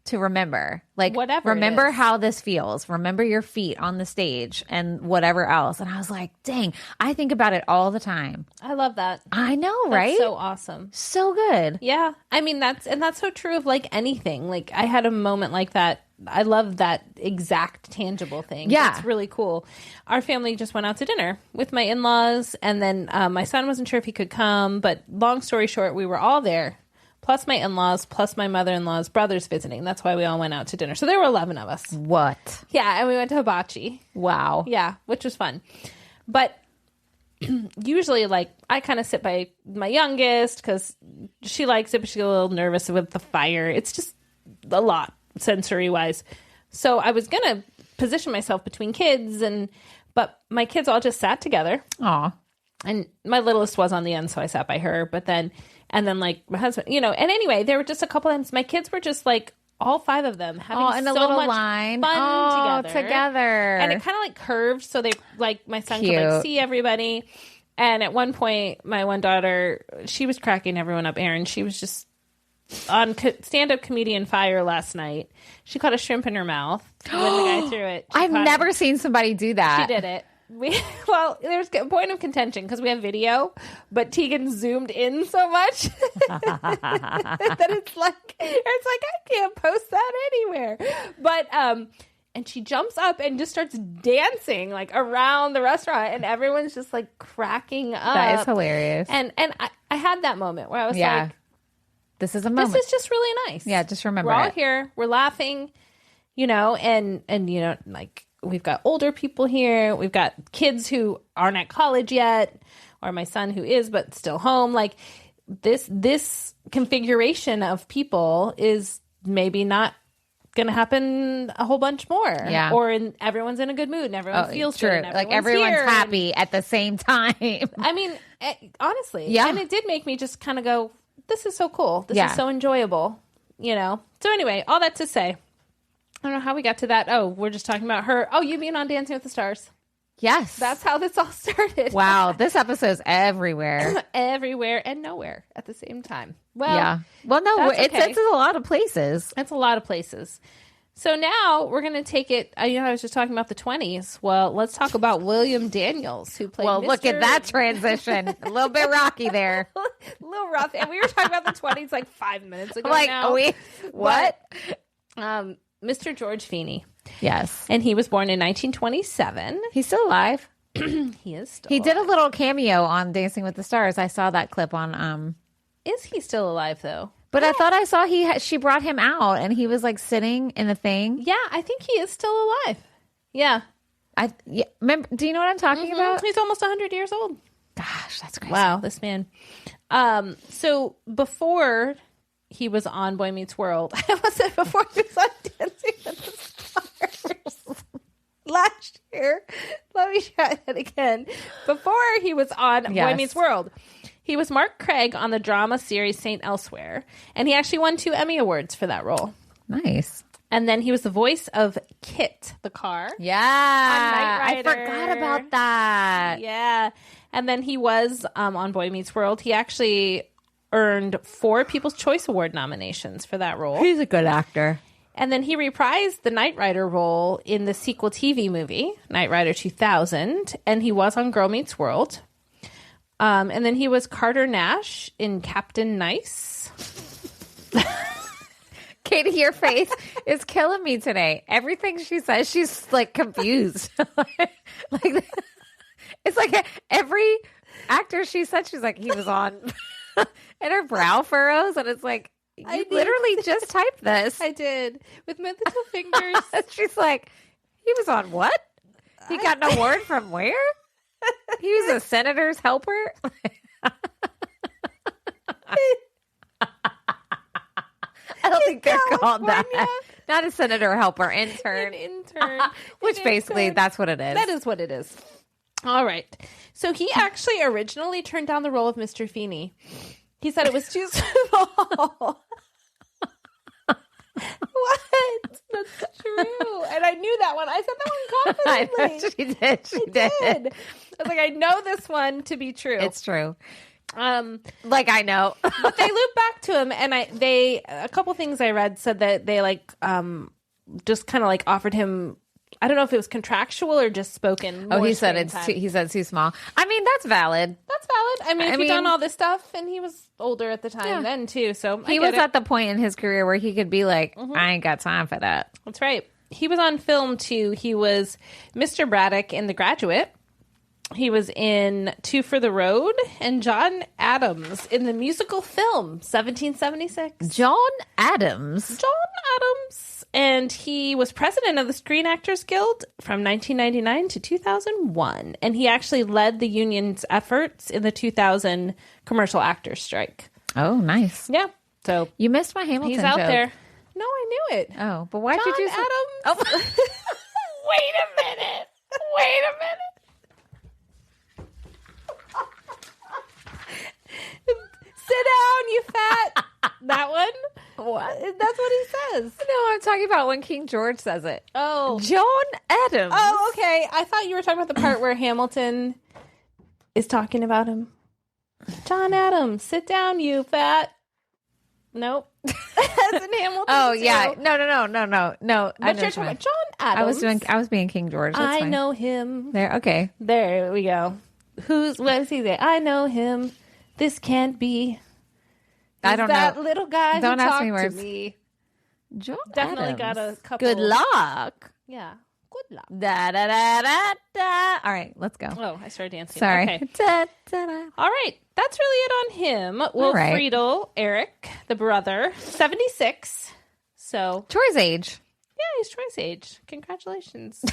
to remember, like, whatever remember how this feels, remember your feet on the stage and whatever else. And I was like, dang, I think about it all the time. I love that. I know, right? That's so awesome. So good. Yeah. I mean, that's so true of like anything. Like I had a moment like that. I love that exact tangible thing. Yeah. It's really cool. Our family just went out to dinner with my in-laws, and then my son wasn't sure if he could come, but long story short, we were all there. Plus my in-laws, plus my mother-in-law's brothers visiting. That's why we all went out to dinner. So there were 11 of us. What? Yeah, and we went to hibachi. Wow. Yeah, which was fun. But usually, like, I kind of sit by my youngest because she likes it, but she's a little nervous with the fire. It's just a lot sensory-wise. So I was going to position myself between kids, but my kids all just sat together. Aw. And my littlest was on the end, so I sat by her. But then... And then, like, my husband, and anyway, there were just a couple times. My kids were just, like, all 5 of them having in so a little much line. fun together. And it kind of, like, curved, so they, like, my son Cute. could, like, see everybody. And at one point, my one daughter, she was cracking everyone up. Erin, she was just on stand-up comedian fire last night. She caught a shrimp in her mouth when the guy threw it. I've never seen somebody do that. She did it. There's a point of contention because we have video, but Tegan zoomed in so much that it's like I can't post that anywhere. But and she jumps up and just starts dancing like around the restaurant, and everyone's just like cracking up. That is hilarious. And I had that moment where I was like, this is a moment. This is just really nice. Yeah, just remember we're all here, we're laughing, and like. We've got older people here. We've got kids who aren't at college yet, or my son who is, but still home. Like this configuration of people is maybe not going to happen a whole bunch more. Yeah. Or everyone's in a good mood and everyone feels true. good. And like everyone's happy at the same time. I mean, honestly. Yeah. And it did make me just kind of go, this is so cool. This is so enjoyable, So anyway, all that to say, I don't know how we got to that. Oh, we're just talking about her. Oh, you being on Dancing with the Stars. Yes. That's how this all started. Wow. This episode's everywhere. Everywhere and nowhere at the same time. Well, yeah. Well, no, it's a lot of places. It's a lot of places. So now we're going to take it. I was just talking about the 20s. Well, let's talk about William Daniels, who played look at that transition. A little bit rocky there. A little rough. And we were talking about the 20s like 5 minutes ago like, now. What? Mr. George Feeney. Yes. And he was born in 1927. He's still alive. He is still He alive. did a little cameo on Dancing with the Stars. I saw that clip on... Is he still alive, though? But I thought I saw she brought him out, and he was, like, sitting in the thing. Yeah, I think he is still alive. Yeah. Remember, do you know what I'm talking about? He's almost 100 years old. Gosh, that's crazy. Wow, this man. So before... he was on Boy Meets World. I was it before he was on Dancing with the Stars last year. Let me try that again. Before he was on Boy Meets World, he was Mark Craig on the drama series St. Elsewhere, and he actually won 2 Emmy Awards for that role. Nice. And then he was the voice of Kit, the car. Yeah. I forgot about that. Yeah. And then he was on Boy Meets World. He actually earned 4 People's Choice Award nominations for that role. He's a good actor. And then he reprised the Knight Rider role in the sequel TV movie, Knight Rider 2000, and he was on Girl Meets World. And then he was Carter Nash in Captain Nice. Katie, your face is killing me today. Everything she says, she's like confused. Like it's like every actor she said, she's like, he was on, and her brow furrows, and it's like, you literally just typed this. I did with my little fingers. She's like, he was on what? He got an award from where? He was a senator's helper. I don't think they're called that. Not a senator helper, intern. An intern. Which basically, that's what it is. That is what it is. All right. So he actually originally turned down the role of Mr. Feeney. He said it was too small. What? That's true. And I knew that one. I said that one confidently. She did. She did. I was like, I know this one to be true. It's true. Like I know. But they looped back to him, and a couple things I read said that they just kind of like offered him. I don't know if it was contractual or just spoken. Oh, he said he said it's too small. I mean, that's valid. That's valid. I mean, if he'd done all this stuff, and he was older at the time then too, so he was at the point in his career where he could be like, I ain't got time for that. That's right. He was on film too. He was Mr. Braddock in The Graduate. He was in Two for the Road, and John Adams in the musical film 1776. John Adams. And he was president of the Screen Actors Guild from 1999 to 2001. And he actually led the union's efforts in the 2000 commercial actors strike. Oh, nice. Yeah. So you missed my Hamilton He's out joke. there. No, I knew it. Oh, but why'd John you do Adams. Oh. Wait a minute. Sit down, you fat. That one? What? That's what he says. No, I'm talking about when King George says it. Oh. John Adams. Oh, okay. I thought you were talking about the part where Hamilton is talking about him. John Adams, sit down, you fat. Nope. That's in Hamilton. Oh, too. yeah. No. But you're talking about John Adams. I was being King George. That's fine. know him. There. Okay. There we go. What is he there? I know him. This can't be. I don't know. That little guy Don't who ask talked me to words. me. John Definitely Adams. got a couple. Good luck. Yeah. Good luck. Da da da da da. All right, let's go. Oh, I started dancing. Sorry. Okay. Da, da, da. All right. That's really it on him. Will right. Friedle, Eric, the brother, 76. So, Troy's age. yeah, he's Troy's age. Congratulations.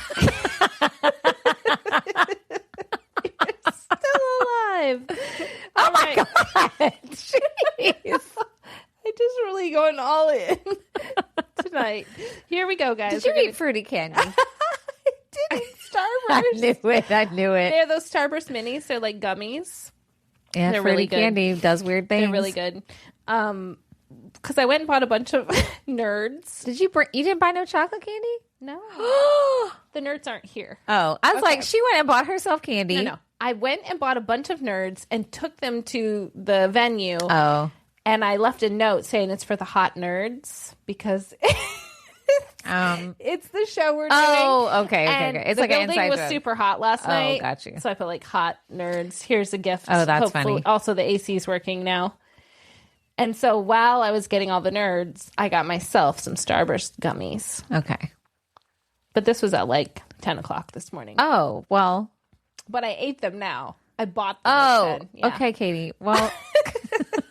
You're still alive. Oh my God. Jeez. I just really going all in tonight. Here we go, guys. Did you eat fruity candy? I did eat Starburst. I knew it. They're those Starburst minis. They're like gummies. Yeah, They're fruity really good. candy does weird things. They're really good. Because I went and bought a bunch of nerds. Did you you didn't buy no chocolate candy? No. The nerds aren't here. Oh, I was like, she went and bought herself candy. No. I went and bought a bunch of nerds and took them to the venue. Oh. And I left a note saying it's for the hot nerds because it's the show we're doing. Oh, okay. And It's the like an building inside was joke. super hot last night. Oh, got you. So I put like hot nerds. Here's a gift. Oh, that's Hopefully. funny. Also, the AC's working now. And so while I was getting all the nerds, I got myself some Starburst gummies. Okay. But this was at like 10 o'clock this morning. Oh, well. But I ate them now. I bought them. Oh, at 10. Yeah. okay, Katie. Well,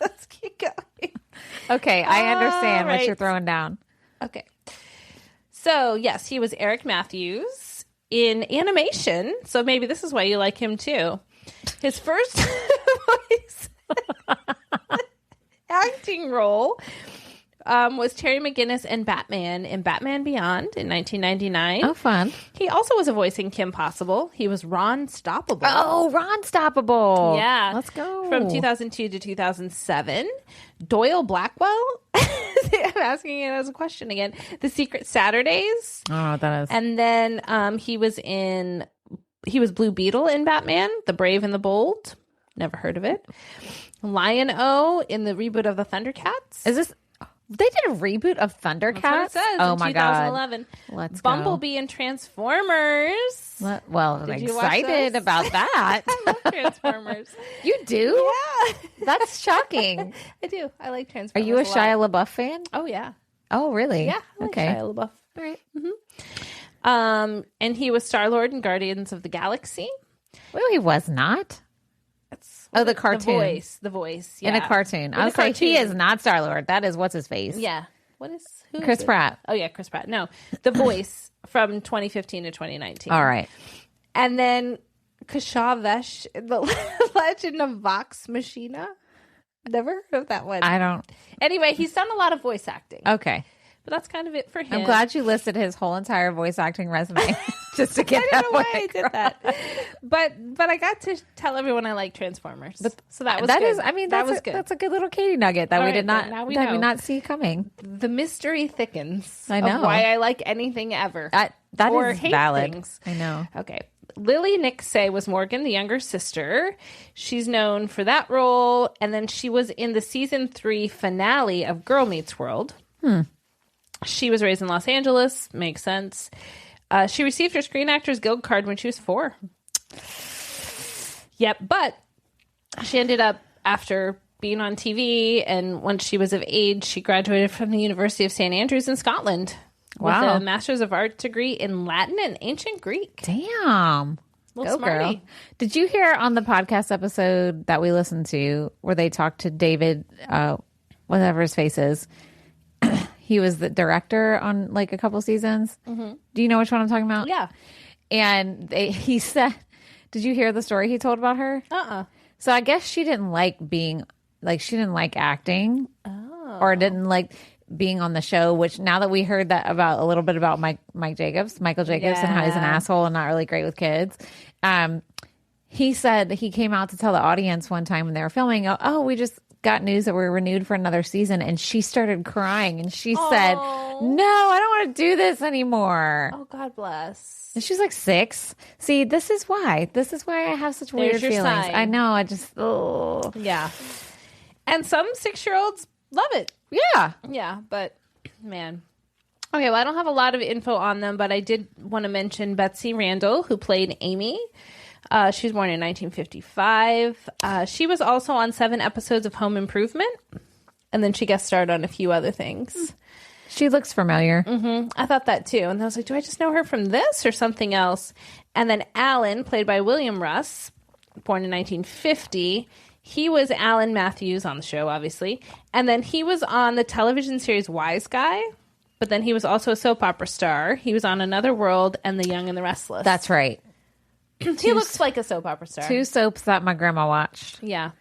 Let's keep going. okay. I understand All what you're right. throwing down. Okay. So, yes, he was Eric Matthews in animation. So maybe this is why you like him too. His first voice acting role was Terry McGinnis and Batman in Batman Beyond in 1999. Oh, fun. He also was a voice in Kim Possible. He was Ron Stoppable. Oh, Ron Stoppable. Yeah. Let's go. From 2002 to 2007. Doyle Blackwell. I'm asking it as a question again. The Secret Saturdays. I don't know what that is. And then he was Blue Beetle in Batman, The Brave and the Bold. Never heard of it. Lion-O in the reboot of the Thundercats. Is this... They did a reboot of Thundercats? That's what it says oh in my 2011. God. Let's Bumblebee and Transformers. Well, I'm Did you watch excited those? about that. I love Transformers. You do? Yeah. That's shocking. I do. I like Are Transformers. you a lot. Shia LaBeouf fan? Oh, yeah. Oh, really? Yeah. I like Okay. Shia LaBeouf. All right. And he was Star-Lord in Guardians of the Galaxy. Well, he was not. The cartoon. The voice. Yeah. In a cartoon. I was like, he is not Star-Lord. That is what's his face. Yeah. Who Chris is it? Pratt. Oh, yeah, Chris Pratt. No, the voice from 2015 to 2019. All right. And then Kashavesh, the Legend of Vox Machina. Never heard of that one. I don't. Anyway, he's done a lot of voice acting. Okay. But that's kind of it for him. I'm glad you listed his whole entire voice acting resume just to get I that don't know why one I did across. that. But I got to tell everyone I like Transformers. So that was That good. is, I mean, that was good. That's a good little Katie nugget that All we right, did not, then, now we that know. we not see coming. The mystery thickens. I know. Of why I like anything ever. That or is hate valid. Things. I know. Okay. Lily Nixay was Morgan, the younger sister. She's known for that role. And then she was in the season 3 finale of Girl Meets World. She was raised in Los Angeles. Makes sense. She received her Screen Actors Guild card when she was 4. Yep. But she ended up, after being on TV, and once she was of age, she graduated from the University of St. Andrews in Scotland. Wow. With a Master's of Arts degree in Latin and Ancient Greek. Damn. Little Go, girl. smarty. Did you hear on the podcast episode that we listened to where they talked to David, whatever his face is? He was the director on like a couple seasons. Mm-hmm. Do you know which one I'm talking about? Yeah. And he said, did you hear the story he told about her? So I guess she didn't like being, like, she didn't like acting. Or didn't like being on the show, which now that we heard that about a little bit about Michael Jacobs, and how he's an asshole and not really great with kids. He said he came out to tell the audience one time when they were filming, oh, we just got news that we're renewed for another season. And she started crying and she said, no, I don't want to do this anymore. Oh, God bless. And she's like 6. See, this is why I have such weird your feelings. sign. I know. I just, oh. Yeah. And some 6-year-olds love it. Yeah. Yeah, but man. Okay, well, I don't have a lot of info on them, but I did want to mention Betsy Randall, who played Amy. She was born in 1955. She was also on 7 episodes of Home Improvement, and then she guest starred on a few other things. She looks familiar. I thought that too, and I was like, do I just know her from this or something else? And then Alan, played by William Russ, born in 1950. He was Alan Matthews on the show, obviously. And then he was on the television series Wise Guy. But then he was also a soap opera star. He was on Another World and The Young and the Restless. That's right. He looks like a soap opera star. 2 soaps that my grandma watched. Yeah.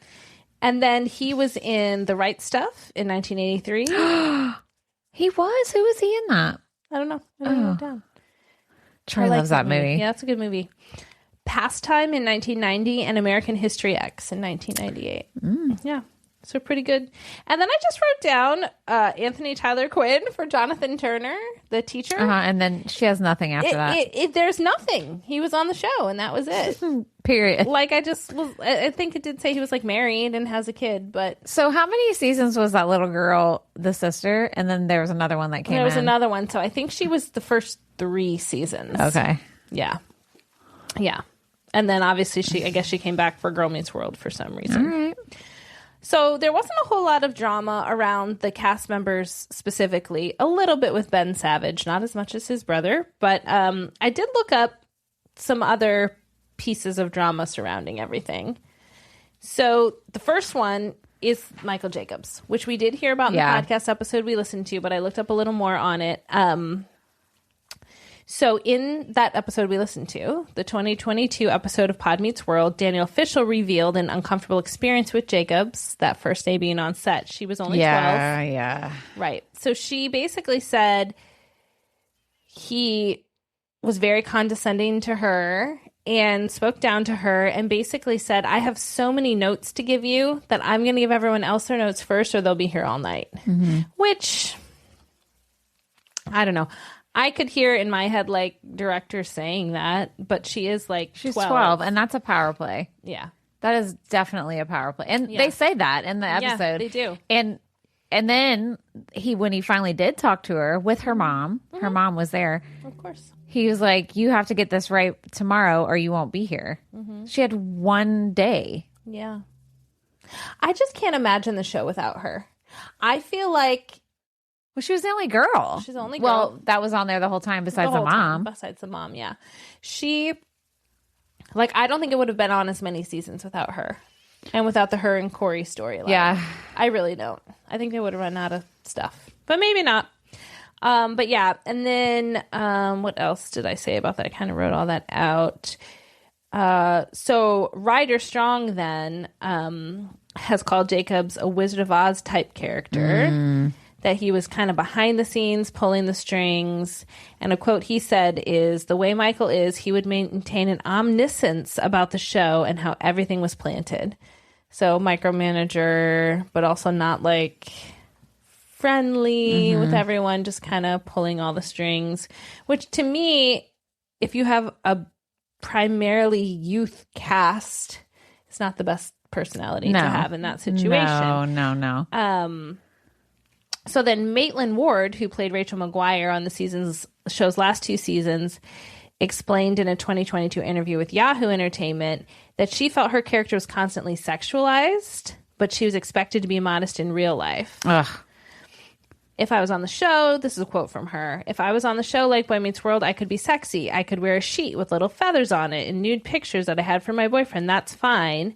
And then he was in The Right Stuff in 1983. He was? Who was he in that? I don't know. I didn't write it down. Troy I like loves that movie. Yeah, that's a good movie. Pastime in 1990 and American History X in 1998. Yeah, so pretty good. And then I just wrote down Anthony Tyler Quinn for Jonathan Turner, the teacher. And then she has nothing after that. There's nothing. He was on the show, and that was it. Period. Like, I think it did say he was like married and has a kid, but So how many seasons was that little girl the sister? And then there was another one that came there was in. another one. So I think she was the first 3 seasons. Okay. Yeah. Yeah. And then obviously I guess she came back for Girl Meets World for some reason. All right. So there wasn't a whole lot of drama around the cast members specifically. A little bit with Ben Savage, not as much as his brother. But I did look up some other pieces of drama surrounding everything. So the first one is Michael Jacobs, which we did hear about in the podcast episode we listened to, but I looked up a little more on it. So in that episode we listened to, the 2022 episode of Pod Meets World, Danielle Fishel revealed an uncomfortable experience with Jacobs that first day being on set. She was only 12. Yeah. Right. So she basically said he was very condescending to her and spoke down to her and basically said, I have so many notes to give you that I'm going to give everyone else their notes first or they'll be here all night. Which, I don't know. I could hear in my head, like, director saying that, but she is, like, She's 12. and that's a power play. Yeah. That is definitely a power play. And they say that in the episode. Yeah, they do. And then when he finally did talk to her with her mom, her mom was there. Of course. He was like, you have to get this right tomorrow or you won't be here. She had 1 day. Yeah. I just can't imagine the show without her. I feel like Well, she was the only girl. She's the only girl. Well, that was on there the whole time besides the mom. Besides the mom, yeah. She, like, I don't think it would have been on as many seasons without her. And without the her and Cory storyline. Yeah. I really don't. I think they would have run out of stuff. But maybe not. But yeah. And then what else did I say about that? I kind of wrote all that out. So Ryder Strong then has called Jacobs a Wizard of Oz type character. That he was kind of behind the scenes, pulling the strings. And a quote he said is, the way Michael is, he would maintain an omniscience about the show and how everything was planted. So micromanager, but also not like friendly with everyone, just kind of pulling all the strings. Which to me, if you have a primarily youth cast, it's not the best personality to have in that situation. No. So then Maitland Ward, who played Rachel McGuire on the show's last 2 seasons, explained in a 2022 interview with Yahoo Entertainment that she felt her character was constantly sexualized, but she was expected to be modest in real life. Ugh. If I was on the show, this is a quote from her, if I was on the show like Boy Meets World, I could be sexy. I could wear a sheet with little feathers on it and nude pictures that I had for my boyfriend. That's fine.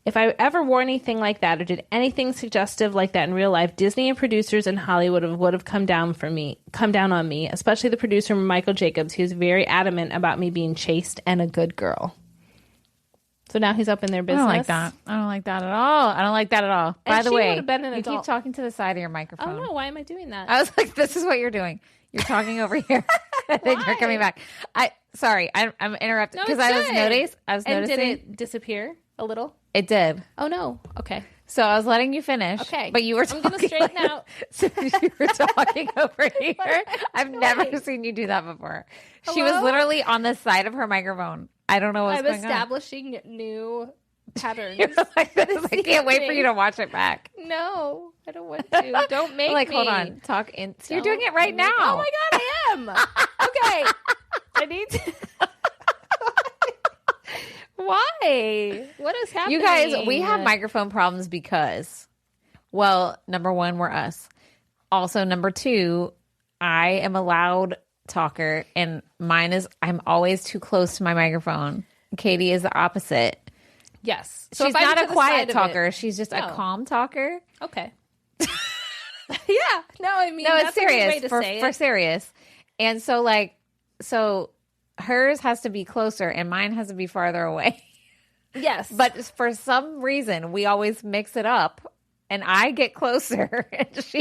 If I ever wore anything like that or did anything suggestive like that in real life, Disney and producers in Hollywood would have come down on me, especially the producer Michael Jacobs, who's very adamant about me being chaste and a good girl. So now he's up in their business. I don't like that. I don't like that at all. By the way, you keep talking to the side of your microphone. Oh no, why am I doing that? I was like, this is what you're doing. You're talking over here. And then you're coming back. I'm interrupted because I was noticing. Did it disappear a little? It did. Oh no. Okay. So I was letting you finish. Okay. But you were talking. I'm going to straighten out. So you were talking over here. I've never seen you do that before. Hello? She was literally on the side of her microphone. I don't know what's going on. I'm establishing new patterns. I can't wait for you to watch it back. No, I don't want to. Don't make me. Hold on. You're doing it right now. Oh my God, I am. Okay. I need to. Why? What is happening? You guys, we have microphone problems because, well, number one, we're us. Also, number two, I am a loud talker, and mine is I'm always too close to my microphone. Katie is the opposite. Yes. So she's not a quiet talker. She's just a calm talker. Okay. Yeah. No, I mean, no, that's it's serious. a good way to say for it. Serious. And so hers has to be closer and mine has to be farther away. Yes. But for some reason, we always mix it up. And I get closer,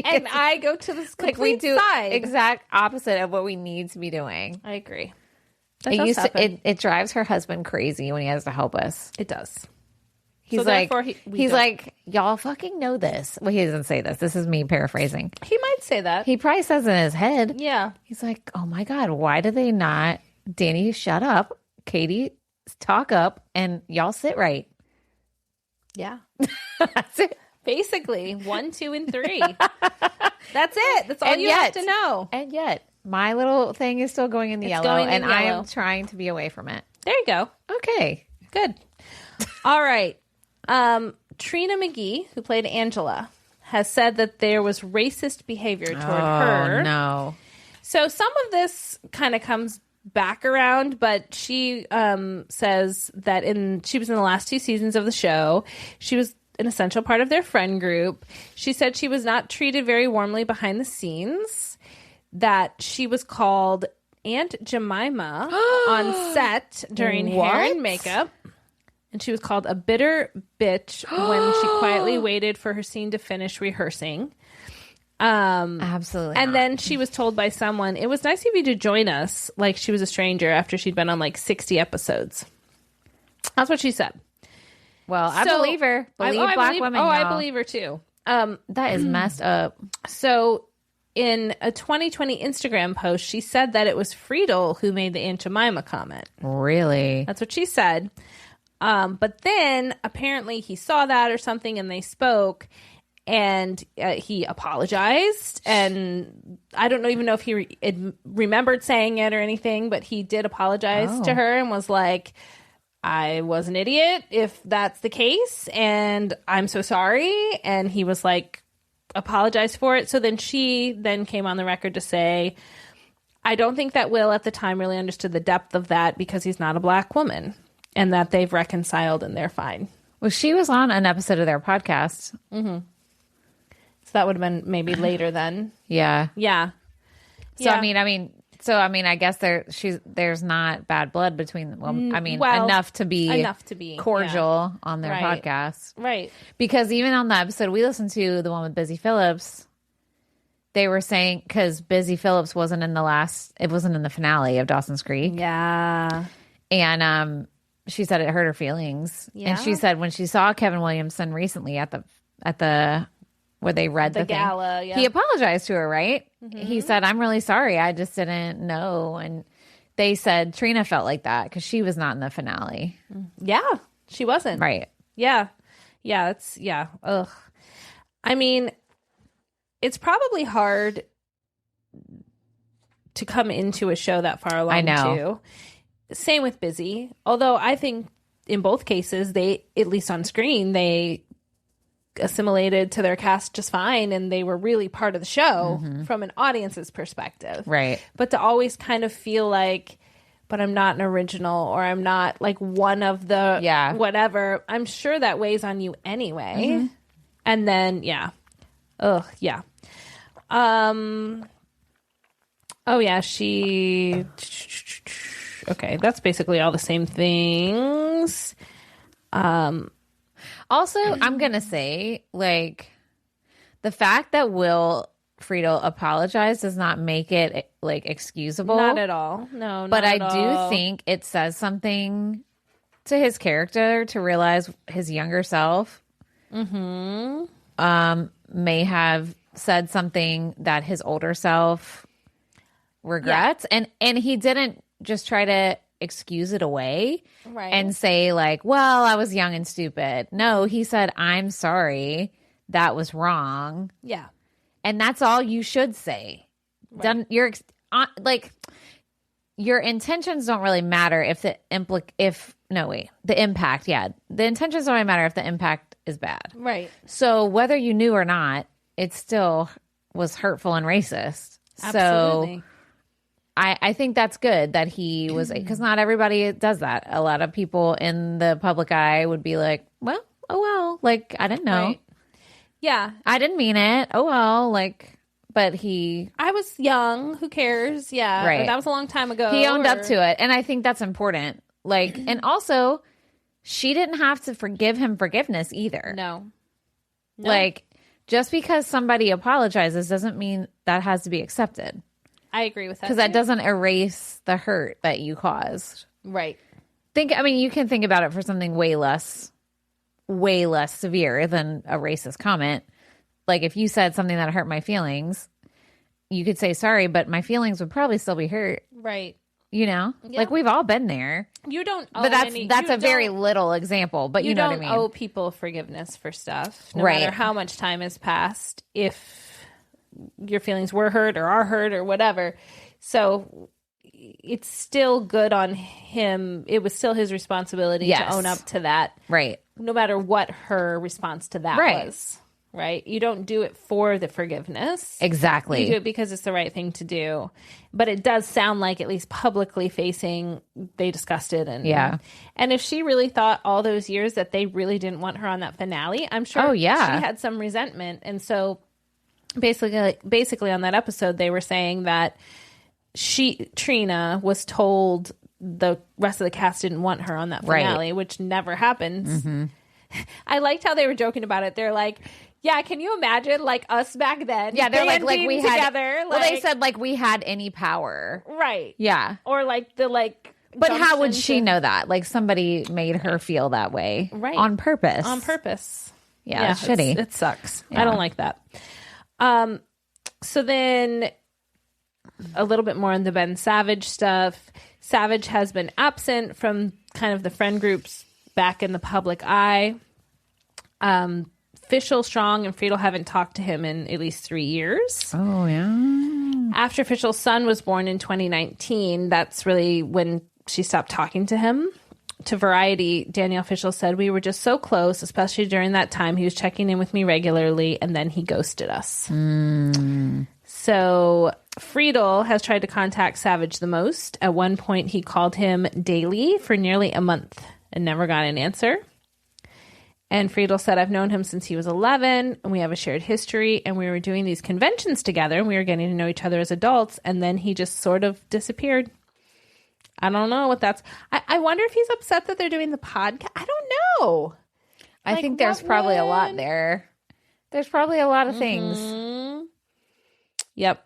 and I go to the complete side. Exact opposite of what we need to be doing. I agree. It drives her husband crazy when he has to help us. It does. He's like, y'all fucking know this. Well, he doesn't say this. This is me paraphrasing. He might say that. He probably says in his head. Yeah. He's like, oh my God, why do they not? Danny, shut up. Katie, talk up, and y'all sit right. Yeah. That's it. Basically, 1, 2, and 3. That's it. That's all you have to know. And yet, my little thing is still going in the yellow, and I am trying to be away from it. There you go. Okay. Good. All right. Trina McGee, who played Angela, has said that there was racist behavior toward her. Oh, no. So some of this kind of comes back around, but she says that she was in the last 2 seasons of the show. She was an essential part of their friend group. She said she was not treated very warmly behind the scenes, that she was called Aunt Jemima on set during hair and makeup, and she was called a bitter bitch when she quietly waited for her scene to finish rehearsing. Absolutely. And then she was told by someone, it was nice of you to join us, like she was a stranger after she'd been on like 60 episodes. That's what she said. Well, I believe her. Black women. Oh, I believe her too. That is messed up. So in a 2020 Instagram post, she said that it was Friedel who made the Aunt Jemima comment. Really? That's what she said. But then apparently he saw that or something and they spoke, and he apologized. And I don't even know if he remembered saying it or anything, but he did apologize to her and was like, I was an idiot if that's the case, and I'm so sorry. And he was like, apologized for it. So then she came on the record to say, I don't think that Will at the time really understood the depth of that because he's not a black woman, and that they've reconciled and they're fine. Well, she was on an episode of their podcast. Mm-hmm. So that would have been maybe later then. Yeah. Yeah. So, yeah. I mean, I guess there's not bad blood between them. Well, I mean, enough to be cordial on their podcast. Right. Because even on the episode we listened to, the one with Busy Phillips, they were saying, because Busy Phillips wasn't in the finale of Dawson's Creek. Yeah. And she said it hurt her feelings. Yeah. And she said when she saw Kevin Williamson recently at the where they read the gala, thing, he apologized to her, right? Mm-hmm. He said, I'm really sorry. I just didn't know. And they said Trina felt like that because she was not in the finale. Yeah, she wasn't. Right. Yeah. Yeah. Ugh. I mean, it's probably hard to come into a show that far along, I know. Too. Same with Busy. Although I think in both cases, they, at least on screen, they assimilated to their cast just fine, and they were really part of the show from an audience's perspective. Right. But to always kind of feel like, but I'm not an original, or I'm not like one of the whatever, I'm sure that weighs on you anyway. Mm-hmm. And then, oh yeah. Okay, that's basically all the same things. Also, I'm going to say, like, the fact that Will Friedle apologized does not make it, like, excusable. Not at all. No, but I do think it says something to his character to realize his younger self may have said something that his older self regrets. Yeah. And he didn't just try to excuse it away and say like, well, I was young and stupid. No, he said, I'm sorry, that was wrong. Yeah. And that's all you should say. Right. Your intentions don't really matter if the impact, the intentions don't really matter if the impact is bad. Right. So whether you knew or not, it still was hurtful and racist. Absolutely. So I think that's good that he was, because not everybody does that. A lot of people in the public eye would be like, well, oh well, like, I didn't know. Right. Yeah. I didn't mean it. Oh well, like, but I was young. Who cares? Yeah. Right. That was a long time ago. He owned up to it. And I think that's important. Like, and also, she didn't have to give him forgiveness either. No. Like, just because somebody apologizes doesn't mean that has to be accepted. I agree with that. Because that doesn't erase the hurt that you caused. Right. You can think about it for something way less severe than a racist comment. Like, if you said something that hurt my feelings, you could say sorry, but my feelings would probably still be hurt. Right. You know? Yeah. Like, we've all been there. You don't owe But that's a very little example, but you know what I mean. You don't owe people forgiveness for stuff, no right. matter how much time has passed, if your feelings were hurt or are hurt or whatever. So it's still good on him. It was still his responsibility to own up to that. Right. No matter what her response to that was. Right. You don't do it for the forgiveness. Exactly. You do it because it's the right thing to do. But it does sound like, at least publicly facing, they discussed it. And if she really thought all those years that they really didn't want her on that finale, I'm sure she had some resentment. And so basically on that episode, they were saying that Trina was told the rest of the cast didn't want her on that finale, which never happens. Mm-hmm. I liked how they were joking about it. They're like, yeah, can you imagine like us back then? Yeah, they're like we had together. Well, they said like we had any power, right? Yeah, or like the like. But how would she know that? Like somebody made her feel that way, right? On purpose. On purpose. Yeah, it's shitty. It sucks. Yeah. I don't like that. So then a little bit more on the Ben Savage stuff. Savage has been absent from kind of the friend groups back in the public eye. Fischel, Strong, and Friedel haven't talked to him in at least 3 years. Oh, yeah. After Fischel's son was born in 2019, that's really when she stopped talking to him. to Variety, Danielle Fishel said, "We were just so close, especially during that time. He was checking in with me regularly, and then he ghosted us." So Friedel has tried to contact Savage the most. At one point, he called him daily for nearly a month and never got an answer. And Friedel said, "I've known him since he was 11, and we have a shared history, and we were doing these conventions together, and we were getting to know each other as adults, and then he just sort of disappeared." I don't know what that's... I wonder if he's upset that they're doing the podcast. I don't know. I think there's probably a lot there. There's probably a lot of things. Yep.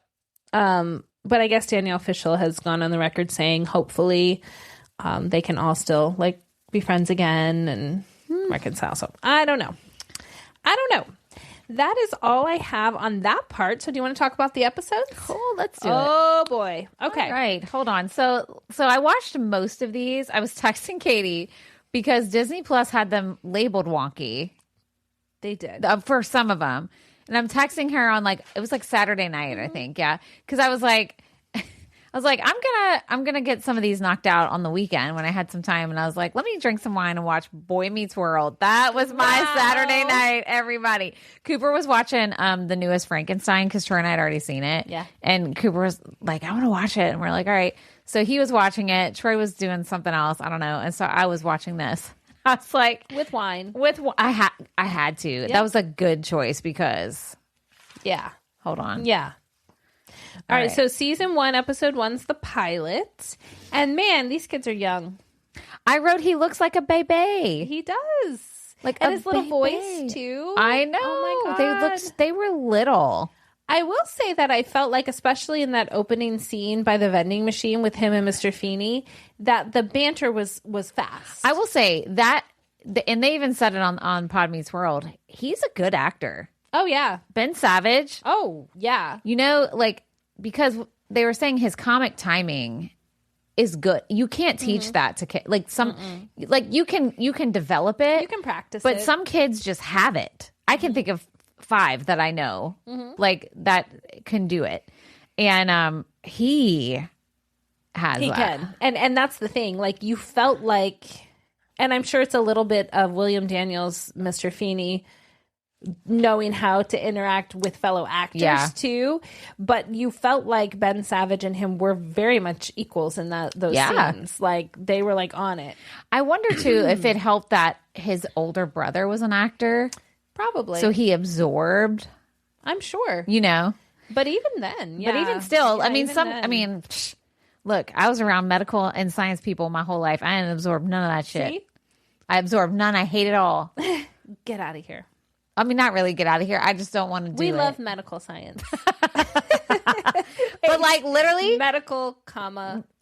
But I guess Danielle Fishel has gone on the record saying hopefully they can all still like be friends again and reconcile. So I don't know. That is all I have on that part. So do you want to talk about the episodes? Cool, let's do it. Oh boy. Okay. All right, hold on. So I watched most of these. I was texting Katie because Disney Plus had them labeled wonky. They did. For some of them. And I'm texting her on it was Saturday night, I think. Yeah. Cause I was like, I'm gonna get some of these knocked out on the weekend when I had some time. And I was like, let me drink some wine and watch Boy Meets World. That was my Saturday night, everybody. Cooper was watching the newest Frankenstein because Troy and I had already seen it. Yeah. And Cooper was like, I want to watch it. And we're like, all right. So he was watching it. Troy was doing something else. I don't know. And so I was watching this. I was like, with wine. I had to. Yep. That was a good choice because. Yeah. Hold on. Yeah. All right. So season 1, episode 1's the pilot. And man, these kids are young. I wrote he looks like a baby. He does. And his little voice too. I know. Oh my God. They were little. I will say that I felt like, especially in that opening scene by the vending machine with him and Mr. Feeney, that the banter was fast. I will say that, and they even said it on Pod Meets World, he's a good actor. Oh, yeah. Ben Savage. Oh, yeah. Because they were saying his comic timing is good. You can't teach that to kids. You can develop it. You can practice it. But some kids just have it. I can think of 5 that I know that can do it. And he has he that. can. And that's the thing. You felt like, and I'm sure it's a little bit of William Daniels, Mr. Feeney, knowing how to interact with fellow actors too, but you felt like Ben Savage and him were very much equals in those scenes. They were on it. I wonder too if it helped that his older brother was an actor. Probably. So he absorbed. I'm sure. But even then, But even still, look, I was around medical and science people my whole life. I didn't absorb none of that shit. See? I absorbed none. I hate it all. Get out of here. I mean, not really get out of here. I just don't want to do it. We love medical science. But literally medical,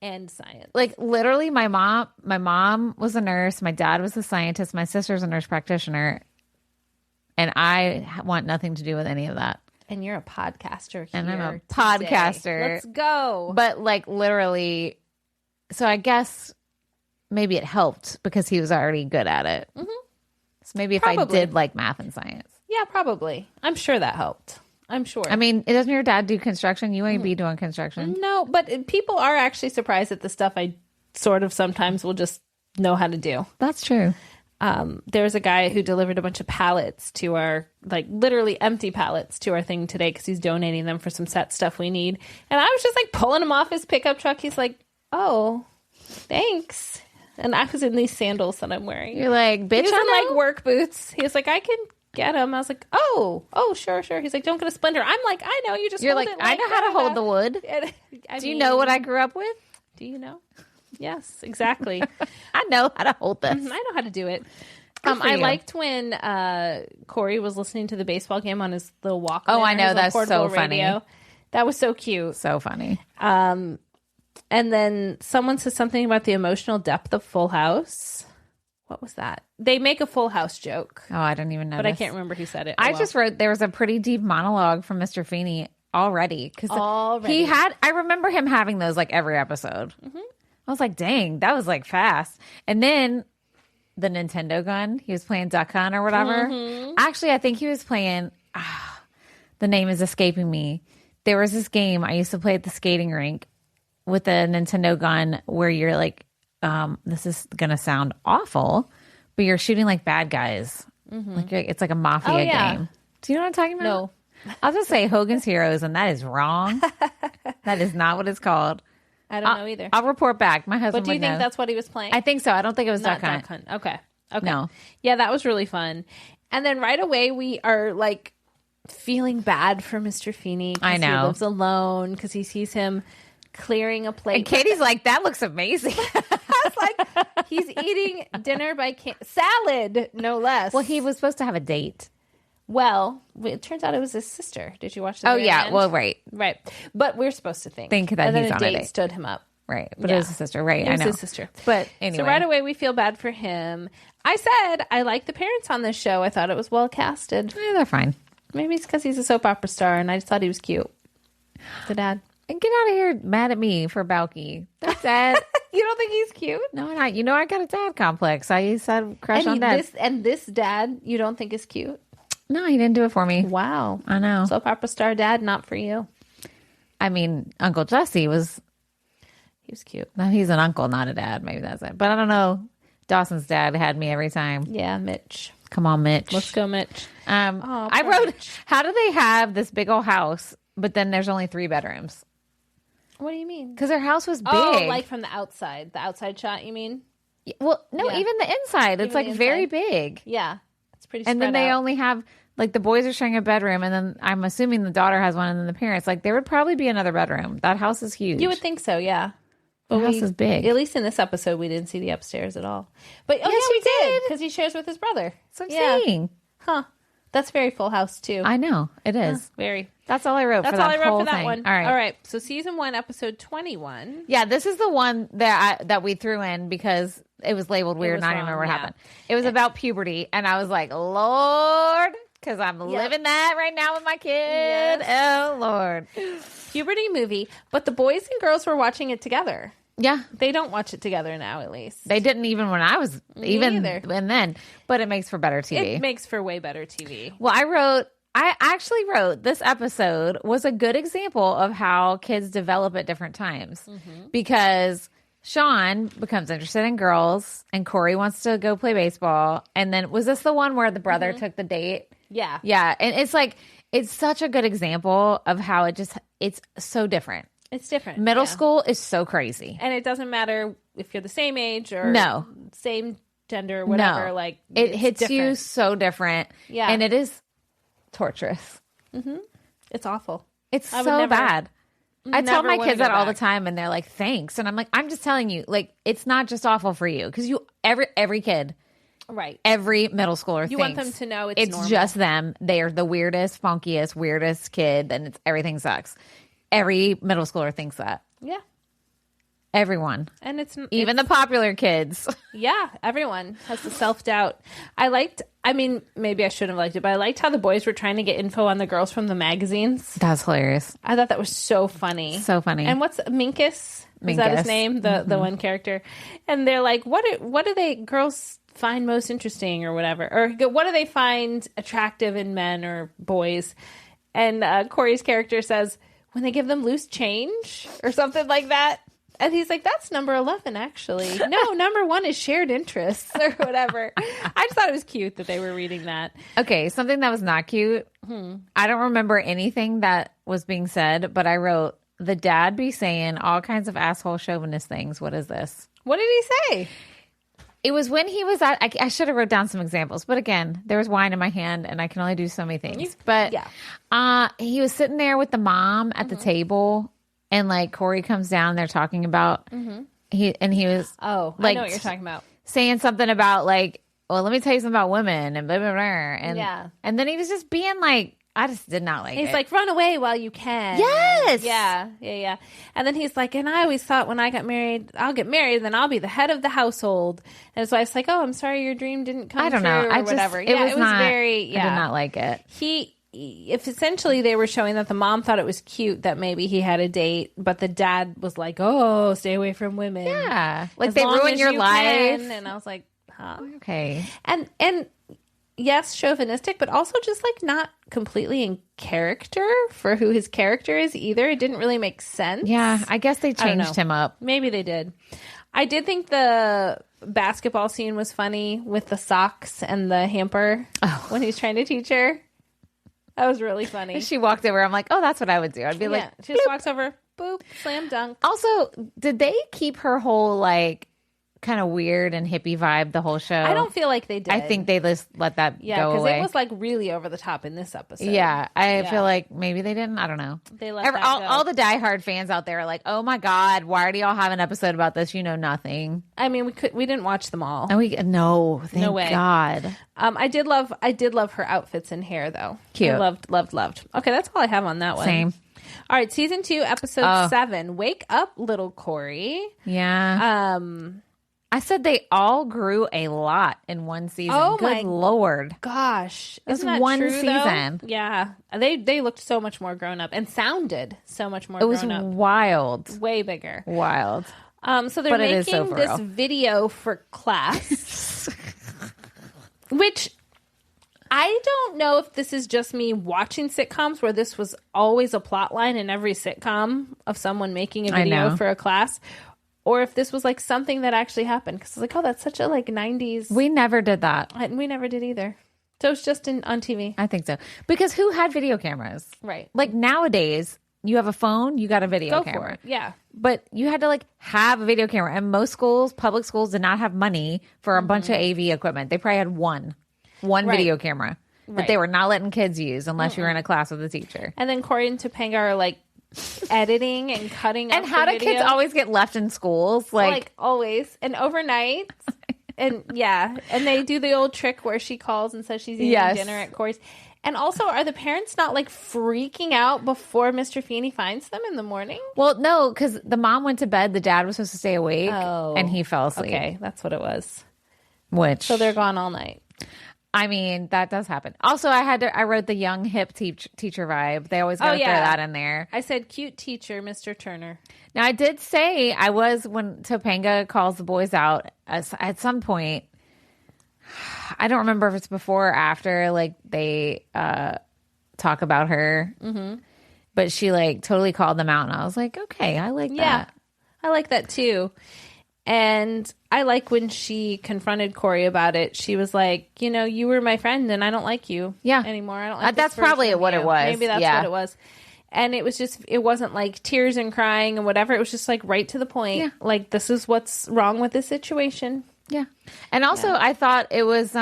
and science. Literally my mom was a nurse. My dad was a scientist. My sister's a nurse practitioner. And I want nothing to do with any of that. And you're a podcaster here. And I'm a podcaster. Let's go. But literally, so I guess maybe it helped because he was already good at it. Mm-hmm. So maybe if I did math and science. Yeah, probably. I'm sure that helped. I'm sure. I mean, doesn't your dad do construction? You ain't be doing construction. No, but people are actually surprised at the stuff I sort of sometimes will just know how to do. That's true. There was a guy who delivered a bunch of pallets to our, literally empty pallets to our thing today because he's donating them for some set stuff we need. And I was just pulling him off his pickup truck. He's like, "Oh, thanks." And I was in these sandals that I'm wearing. You're like, bitch, he was in work boots. He was like, "I can get him." I was like, oh, sure. He's like, "Don't get a splinter." I'm like, "I know, you just You're hold like, it I know how to hold the wood." Do you know what I grew up with? Do you know? Yes, exactly. I know how to hold this. I know how to do it. I liked when Cory was listening to the baseball game on his little Walkman. Oh, I know. That's so funny. That was so cute. So funny. And then someone says something about the emotional depth of Full House. What was that? They make a Full House joke. Oh, I didn't even know. But I can't remember who said it. I just wrote there was a pretty deep monologue from Mr. Feeney already. Because I remember him having those every episode. Mm-hmm. I was like, dang, that was fast. And then the Nintendo gun, he was playing Duck Hunt or whatever. Mm-hmm. Actually, I think he was playing, the name is escaping me. There was this game I used to play at the skating rink with a Nintendo gun where you're this is going to sound awful, but you're shooting like bad guys. Like it's like a mafia game. Do you know what I'm talking about? No. I'll just say Hogan's Heroes, and that is wrong. That is not what it's called. I don't know either. I'll report back. My husband But do you would think know. that's what he was playing? I think so. I don't think it was Not Duck Hunt. Duck Hunt. Okay. No. Yeah, that was really fun. And then right away we are like feeling bad for Mr. Feeney. I know. He lives alone because he sees him clearing a plate. And Katie's like, that looks amazing. It's like he's eating dinner by salad, no less. Well, he was supposed to have a date. Well, it turns out it was his sister. Did you watch the Oh, very yeah. end? Well, right. Right. But we're supposed to think that and then he's on a date date. stood him up. Right. But Yeah. it was his sister. Right. It was I know. his sister. But anyway. So right away we feel bad for him. I said I like the parents on this show. I thought it was well casted. They're fine. Maybe it's because he's a soap opera star and I just thought he was cute. The dad. And get out of here mad at me for Balky. That's dad. You don't think he's cute? No, not. You know, I got a dad complex. I said crush on dad. This dad you don't think is cute? No, he didn't do it for me. Wow. I know. Soap opera star dad, not for you. I mean, Uncle Jesse was. He was cute. No, he's an uncle, not a dad. Maybe that's it. But I don't know. Dawson's dad had me every time. Yeah, Mitch. Come on, Mitch. Let's go, Mitch. I poor wrote, Mitch. how do they have this big old house, but then there's only 3 bedrooms? What do you mean? Because their house was big. Oh, like from the outside shot, you mean? Well, no, Yeah. even the inside. It's Even like the very inside. big. Yeah. It's pretty And then spread they out. only have, like, the boys are sharing a bedroom, and then I'm assuming the daughter has one, and then the parents. Like, there would probably be another bedroom. That house is huge. You would think so, yeah. The house is big. At least in this episode, we didn't see the upstairs at all. But Yes, yeah, we you did. because he shares with his brother. That's what I'm Yeah. saying. Huh. That's very Full House too. I know. It is. Very. That's all I wrote That's for that all I wrote whole for that thing. one. All right. All right. So season 1, episode 21. Yeah, this is the one that we threw in because it was labeled weird and I didn't wrong, remember what yeah. happened. It was about puberty, and I was like, Lord, because I'm living that right now with my kid. Yes. Oh, Lord. Puberty movie, but the boys and girls were watching it together. Yeah. They don't watch it together now, at least. They didn't even when I was, even neither. and then, but it makes for better TV. It makes for way better TV. Well, I actually wrote this episode was a good example of how kids develop at different times because Shawn becomes interested in girls and Cory wants to go play baseball. And then was this the one where the brother took the date? Yeah. Yeah. And it's like, it's such a good example of how it's so different. It's different. Middle Yeah. school is so crazy. And it doesn't matter if you're the same age or No. same gender, whatever. No. Like It it's hits you different. so different. Yeah. And it is torturous. It's awful. It's I would so never- bad. I tell never my wanna kids go that all the back. time and they're like, thanks. And I'm like, I'm just telling you, like, it's not just awful for you. Because every kid, Right. every middle schooler You thinks want them to know it's normal. just them. They are the weirdest, funkiest, weirdest kid and everything sucks. Every middle schooler thinks that. Yeah. Everyone. And it's Even the popular kids. yeah, everyone has the self-doubt. I mean, maybe I shouldn't have liked it, but I liked how the boys were trying to get info on the girls from the magazines. That's hilarious. I thought that was so funny. So funny. And what's Minkus? Is that his Minkus. name? The one character. And they're like, what do they girls find most interesting or whatever? Or what do they find attractive in men or boys? And Cory's character says, when they give them loose change or something like that. And he's like, that's number 11, actually. No, number 1 is shared interests or whatever. I just thought it was cute that they were reading that. Okay, something that was not cute. I don't remember anything that was being said, but I wrote, the dad be saying all kinds of asshole chauvinist things. What is this? What did he say? It was when he was at, I should have wrote down some examples, but again, there was wine in my hand and I can only do so many things. But yeah. He was sitting there with the mom at the table and like Cory comes down, they're talking about, he was Oh, like, I know what you're talking about. saying something about like, well, let me tell you something about women and blah, blah, blah. And, Yeah. and then he was just being like, I just did not like it. He's like, run away while you can. Yes. Yeah. And then he's like, and I always thought when I got married, I'll get married, then I'll be the head of the household. And his wife's like, oh, I'm sorry your dream didn't come I don't true know. or whatever. It was not, very, I did not like it. If essentially they were showing that the mom thought it was cute that maybe he had a date, but the dad was like, oh, stay away from women. Yeah. Like As they long ruin as your you life. can. And I was like, huh. Okay. And yes, chauvinistic, but also just like not completely in character for who his character is either. It didn't really make sense. Yeah. I guess they don't know. changed him up. Maybe they did. I did think the basketball scene was funny with the socks and the hamper when he's trying to teach her. That was really funny. She walked over. I'm like, oh, that's what I would do. I'd be like, she just walks over, boop, slam dunk. Also, did they keep her whole like kind of weird and hippie vibe the whole show? I don't feel like they did. I think they just let that go because away. it was like really over the top in this episode. Yeah, I feel like maybe they didn't. I don't know. They let that go. All the diehard fans out there are like, oh my God, why do y'all have an episode about this? You know nothing. I mean, we didn't watch them all. And no, thank God. I did love her outfits and hair though. Cute. I loved. Okay, that's all I have on that one. Same. All right, season 2, episode 7. Wake up, little Cory. Yeah. I said they all grew a lot in one season. Oh Good my Lord. Gosh. That's Isn't that one true, season. Though? Yeah. They looked so much more grown up and sounded so much more grown up. It was wild. Way bigger. Wild. So they're making this video for class, which I don't know if this is just me watching sitcoms where this was always a plot line in every sitcom of someone making a video for a class, or if this was like something that actually happened. Because I was like, oh, that's such a like 90s. We never did that. We never did either. So it's just on TV. I think so. Because who had video cameras? Right. Like nowadays, you have a phone, you got a video Go camera. for it. Yeah. But you had to like have a video camera. And most schools, public schools, did not have money for a bunch of AV equipment. They probably had one video camera that they were not letting kids use unless you were in a class with a teacher. And then Cory and Topanga are like editing and cutting up and how the do video. kids always get left in schools? Like always. And overnight. And yeah. And they do the old trick where she calls and says she's eating dinner at Cory's. And also, are the parents not like freaking out before Mr. Feeney finds them in the morning? Well, no, because the mom went to bed. The dad was supposed to stay awake and he fell asleep. Okay, that's what it was. So they're gone all night. I mean, that does happen. Also, I wrote the young hip teacher vibe. They always got to throw that in there. I said cute teacher, Mr. Turner. Now, I did say when Topanga calls the boys out at some point. I don't remember if it's before or after, like they talk about her, but she like totally called them out, and I was like, okay, I like that. I like that too. And I like when she confronted Cory about it. She was like, you were my friend, and I don't like you anymore. I don't like that's probably what it was. Maybe that's what it was. And it wasn't like tears and crying and whatever. It was just like right to the point. Yeah. Like, this is what's wrong with this situation. Yeah. And also I thought it was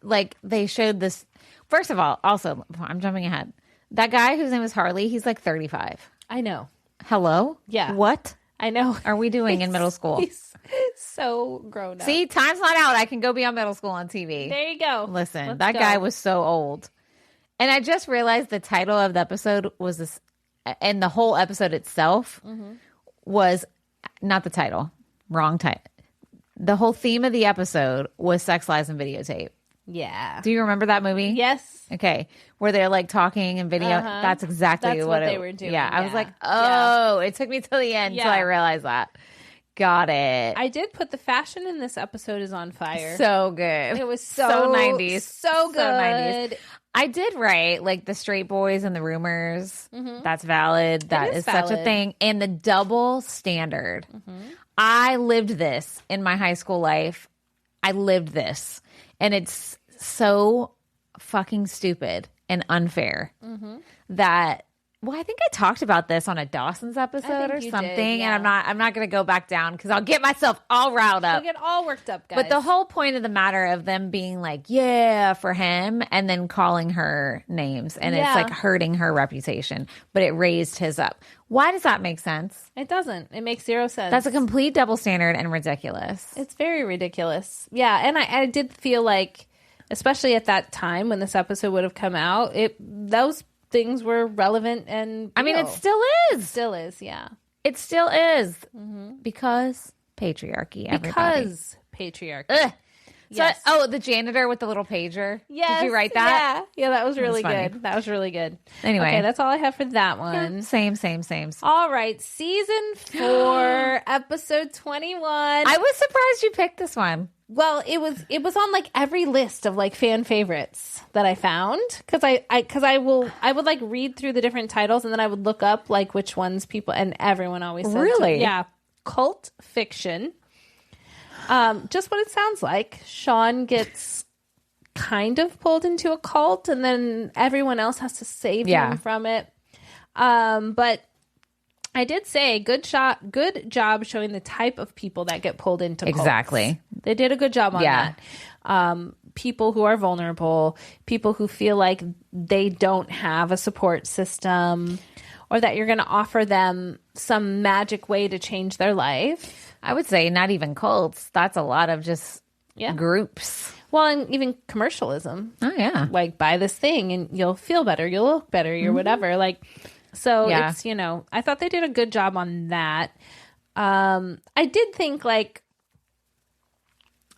like they showed this. First of all, also, I'm jumping ahead. That guy whose name is Harley, he's like 35. I know. Hello? Yeah. What I know. Are we doing in middle school? He's so grown up. See, time's not out. I can go be on middle school on TV. There you go. Listen, that guy was so old. And I just realized the title of the episode was this, and the whole episode itself was not the title. Wrong title. The whole theme of the episode was Sex, Lies, and Videotape. Yeah. Do you remember that movie? Yes. Okay. Where they're like talking and video. That's exactly what they were doing. Yeah. I was like, oh, it took me till the end till I realized that. Got it. I did put the fashion in this episode is on fire. So good. It was so 90s. So good. So 90s. I did write like the straight boys and the rumors. That's valid. That is valid. such a thing. And the double standard. I lived this in my high school life. I lived this. And it's so fucking stupid and unfair that, well, I think I talked about this on a Dawson's episode or something. Did, yeah. And I'm not going to go back down because I'll get myself all riled up. You'll get all worked up, guys. But the whole point of the matter of them being like, yeah, for him, and then calling her names, and it's like hurting her reputation, but it raised his up. Why does that make sense? It doesn't. It makes zero sense. That's a complete double standard and ridiculous. It's very ridiculous. Yeah, and I did feel like, especially at that time when this episode would have come out, those things were relevant and real. I mean, it still is. It still is, yeah. It still is. Because patriarchy, everybody. Because patriarchy. Ugh. Yes. So, the janitor with the little pager. Yes. Did you write that? Yeah, that was really good. That was really good. Anyway. Okay, that's all I have for that one. Yeah, same. All right, season 4, episode 21. I was surprised you picked this one. Well, it was on like every list of like fan favorites that I found because I would like read through the different titles and then I would look up like which ones people and everyone always said really yeah cult fiction. Just what it sounds like. Shawn gets kind of pulled into a cult, and then everyone else has to save him from it. But I did say good job showing the type of people that get pulled into cults. Exactly. They did a good job on that. People who are vulnerable, people who feel like they don't have a support system, or that you're going to offer them some magic way to change their life. I would say not even cults. That's a lot of just groups. Well, and even commercialism. Oh, yeah. Like, buy this thing and you'll feel better, you'll look better, or whatever. Like, so it's, I thought they did a good job on that. I did think, like,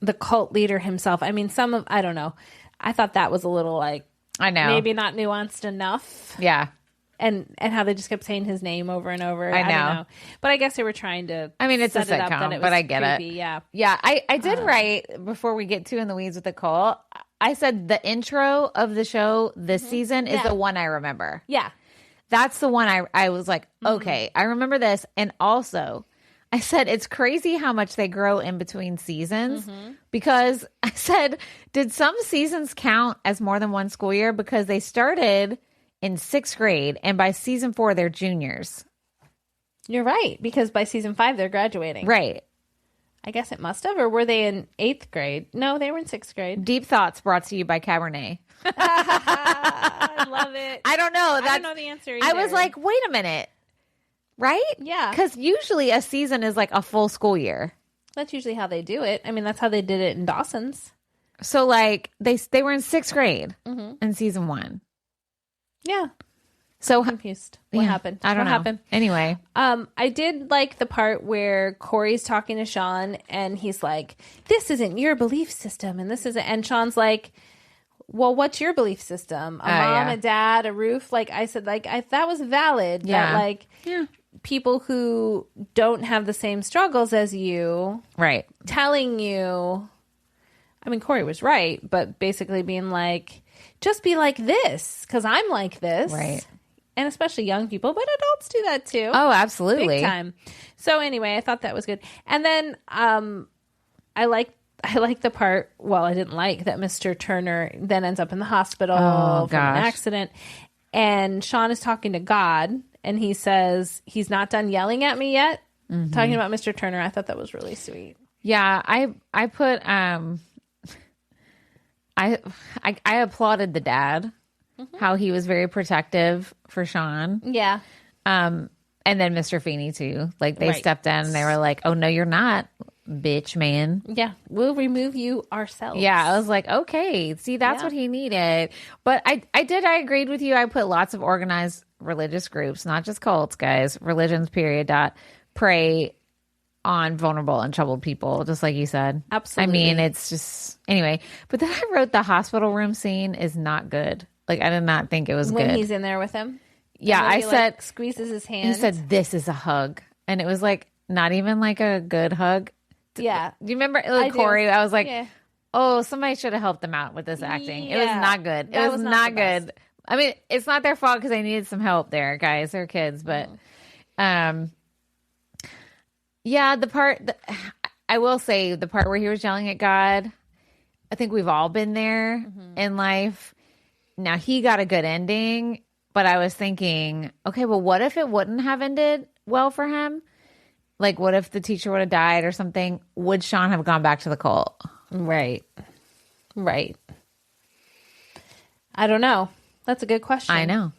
the cult leader himself, I mean, I don't know. I thought that was a little, like, I know, maybe not nuanced enough. Yeah. And how they just kept saying his name over and over. I know. don't know. But I guess they were trying to. I mean, it's a set it up that sitcom, it was but I get creepy. it. Yeah. Yeah. I did write, before we get too in the weeds with the cult, I said the intro of the show this season is the one I remember. Yeah. That's the one I was like, okay, I remember this. And also, I said, it's crazy how much they grow in between seasons, because I said, did some seasons count as more than one school year? Because they started in 6th grade, and by season 4, they're juniors. You're right, because by season 5, they're graduating. Right. I guess it must have, or were they in 8th grade? No, they were in 6th grade. Deep Thoughts brought to you by Cabernet. I love it. I don't know. I don't know the answer either. I was like, wait a minute. Right? Yeah. Because usually a season is like a full school year. That's usually how they do it. I mean, that's how they did it in Dawson's. So, like, they were in 6th grade in season 1. Yeah. So I'm confused. What happened? I don't know. What happened? Anyway. I did like the part where Cory's talking to Shawn, and he's like, this isn't your belief system, and this isn't, and Shawn's like, well, what's your belief system? A mom, a dad, a roof? Like, I said, like, that was valid. Yeah. That, like, people who don't have the same struggles as you, Right. telling you, I mean, Cory was right, but basically being like, just be like this, because I'm like this. Right. And especially young people, but adults do that too. Oh, absolutely. Big time. So anyway, I thought that was good. And then I like the part, well, I didn't like that Mr. Turner then ends up in the hospital from an accident. And Shawn is talking to God, and he says he's not done yelling at me yet. Talking about Mr. Turner. I thought that was really sweet. Yeah, I put I applauded the dad, how he was very protective for Shawn. Yeah. And then Mr. Feeney too. Like, they stepped in and they were like, oh, no, you're not, bitch, man. Yeah. We'll remove you ourselves. Yeah. I was like, okay, see, that's what he needed. But I agreed with you. I put lots of organized religious groups, not just cults, guys, religions, period, pray on vulnerable and troubled people, just like you said. Absolutely. I mean, it's just, anyway. But then I wrote the hospital room scene is not good. Like, I did not think it was good. When he's in there with him? Yeah, I said, like, squeezes his hand. He said, this is a hug. And it was like, not even like a good hug. Yeah. Do you remember Cory? I was like, oh, somebody should have helped them out with this acting. It was not good. It was not good. I mean, it's not their fault because they needed some help there, guys. They're kids. But, yeah, I will say the part where he was yelling at God, I think we've all been there in life. Now, he got a good ending, but I was thinking, okay, well, what if it wouldn't have ended well for him? Like, what if the teacher would have died or something? Would Shawn have gone back to the cult? Right. I don't know. That's a good question. I know.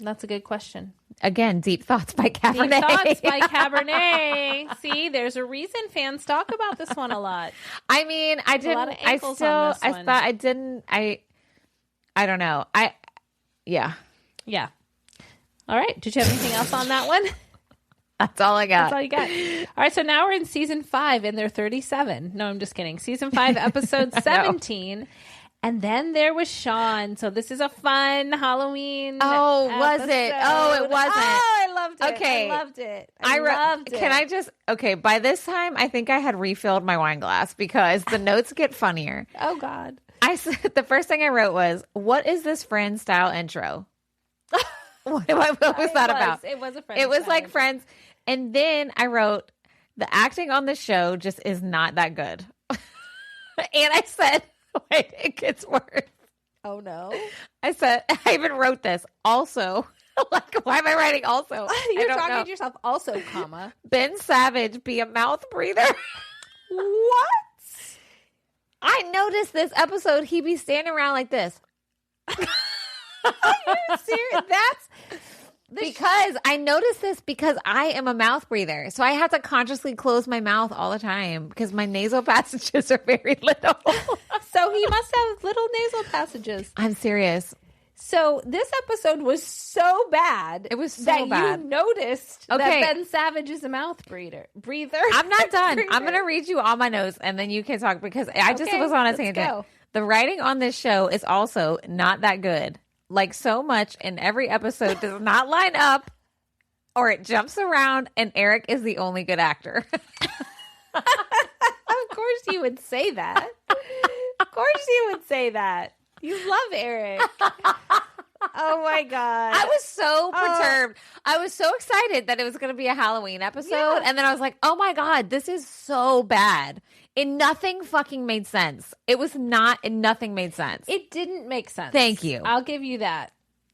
That's a good question. Again, Deep Thoughts by Cabernet. Deep Thoughts by Cabernet. See, there's a reason fans talk about this one a lot. I mean, I didn't. A lot of ankles on this one. Thought I didn't. I don't know. Yeah. All right. Did you have anything else on that one? That's all I got. That's all you got. All right. So now we're in season 5 and they're 37. No, I'm just kidding. Season 5, episode 17. No. And then there was Shawn. So this is a fun Halloween. Oh, episode. Was it? Oh, it wasn't. Oh, I loved it. Okay. I loved it. I loved it. Can I just, okay, by this time, I think I had refilled my wine glass because the notes get funnier. Oh, God. I said, the first thing I wrote was, what is this Friends style intro? What was that about? It was a Friends. It was like Friends. And then I wrote, The acting on the show just is not that good. And I said, wait, it gets worse. Oh, no. I said, I even wrote this. Also, like, why am I writing also? You're talking to yourself also, comma. Ben Savage be a mouth breather. What? I noticed this episode, he be standing around like this. Are you serious? That's... Because I noticed this because I am a mouth breather. So I have to consciously close my mouth all the time because my nasal passages are very little. So he must have little nasal passages. I'm serious. So this episode was so bad. It was so that bad. You noticed that Okay. Ben Savage is a mouth breather. I'm not done. I'm going to read you all my notes and then you can talk because I just was on a tangent. Go. The writing on this show is also not that good. Like so much in every episode does not line up or it jumps around and Eric is the only good actor. Of course you would say that. Of course you would say that. You love Eric. Oh my God. I was so perturbed. I was so excited that it was going to be a Halloween episode. Yeah. And then I was like, oh my God, this is so bad. And nothing fucking made sense. It was not, and nothing made sense. It didn't make sense. Thank you. I'll give you that.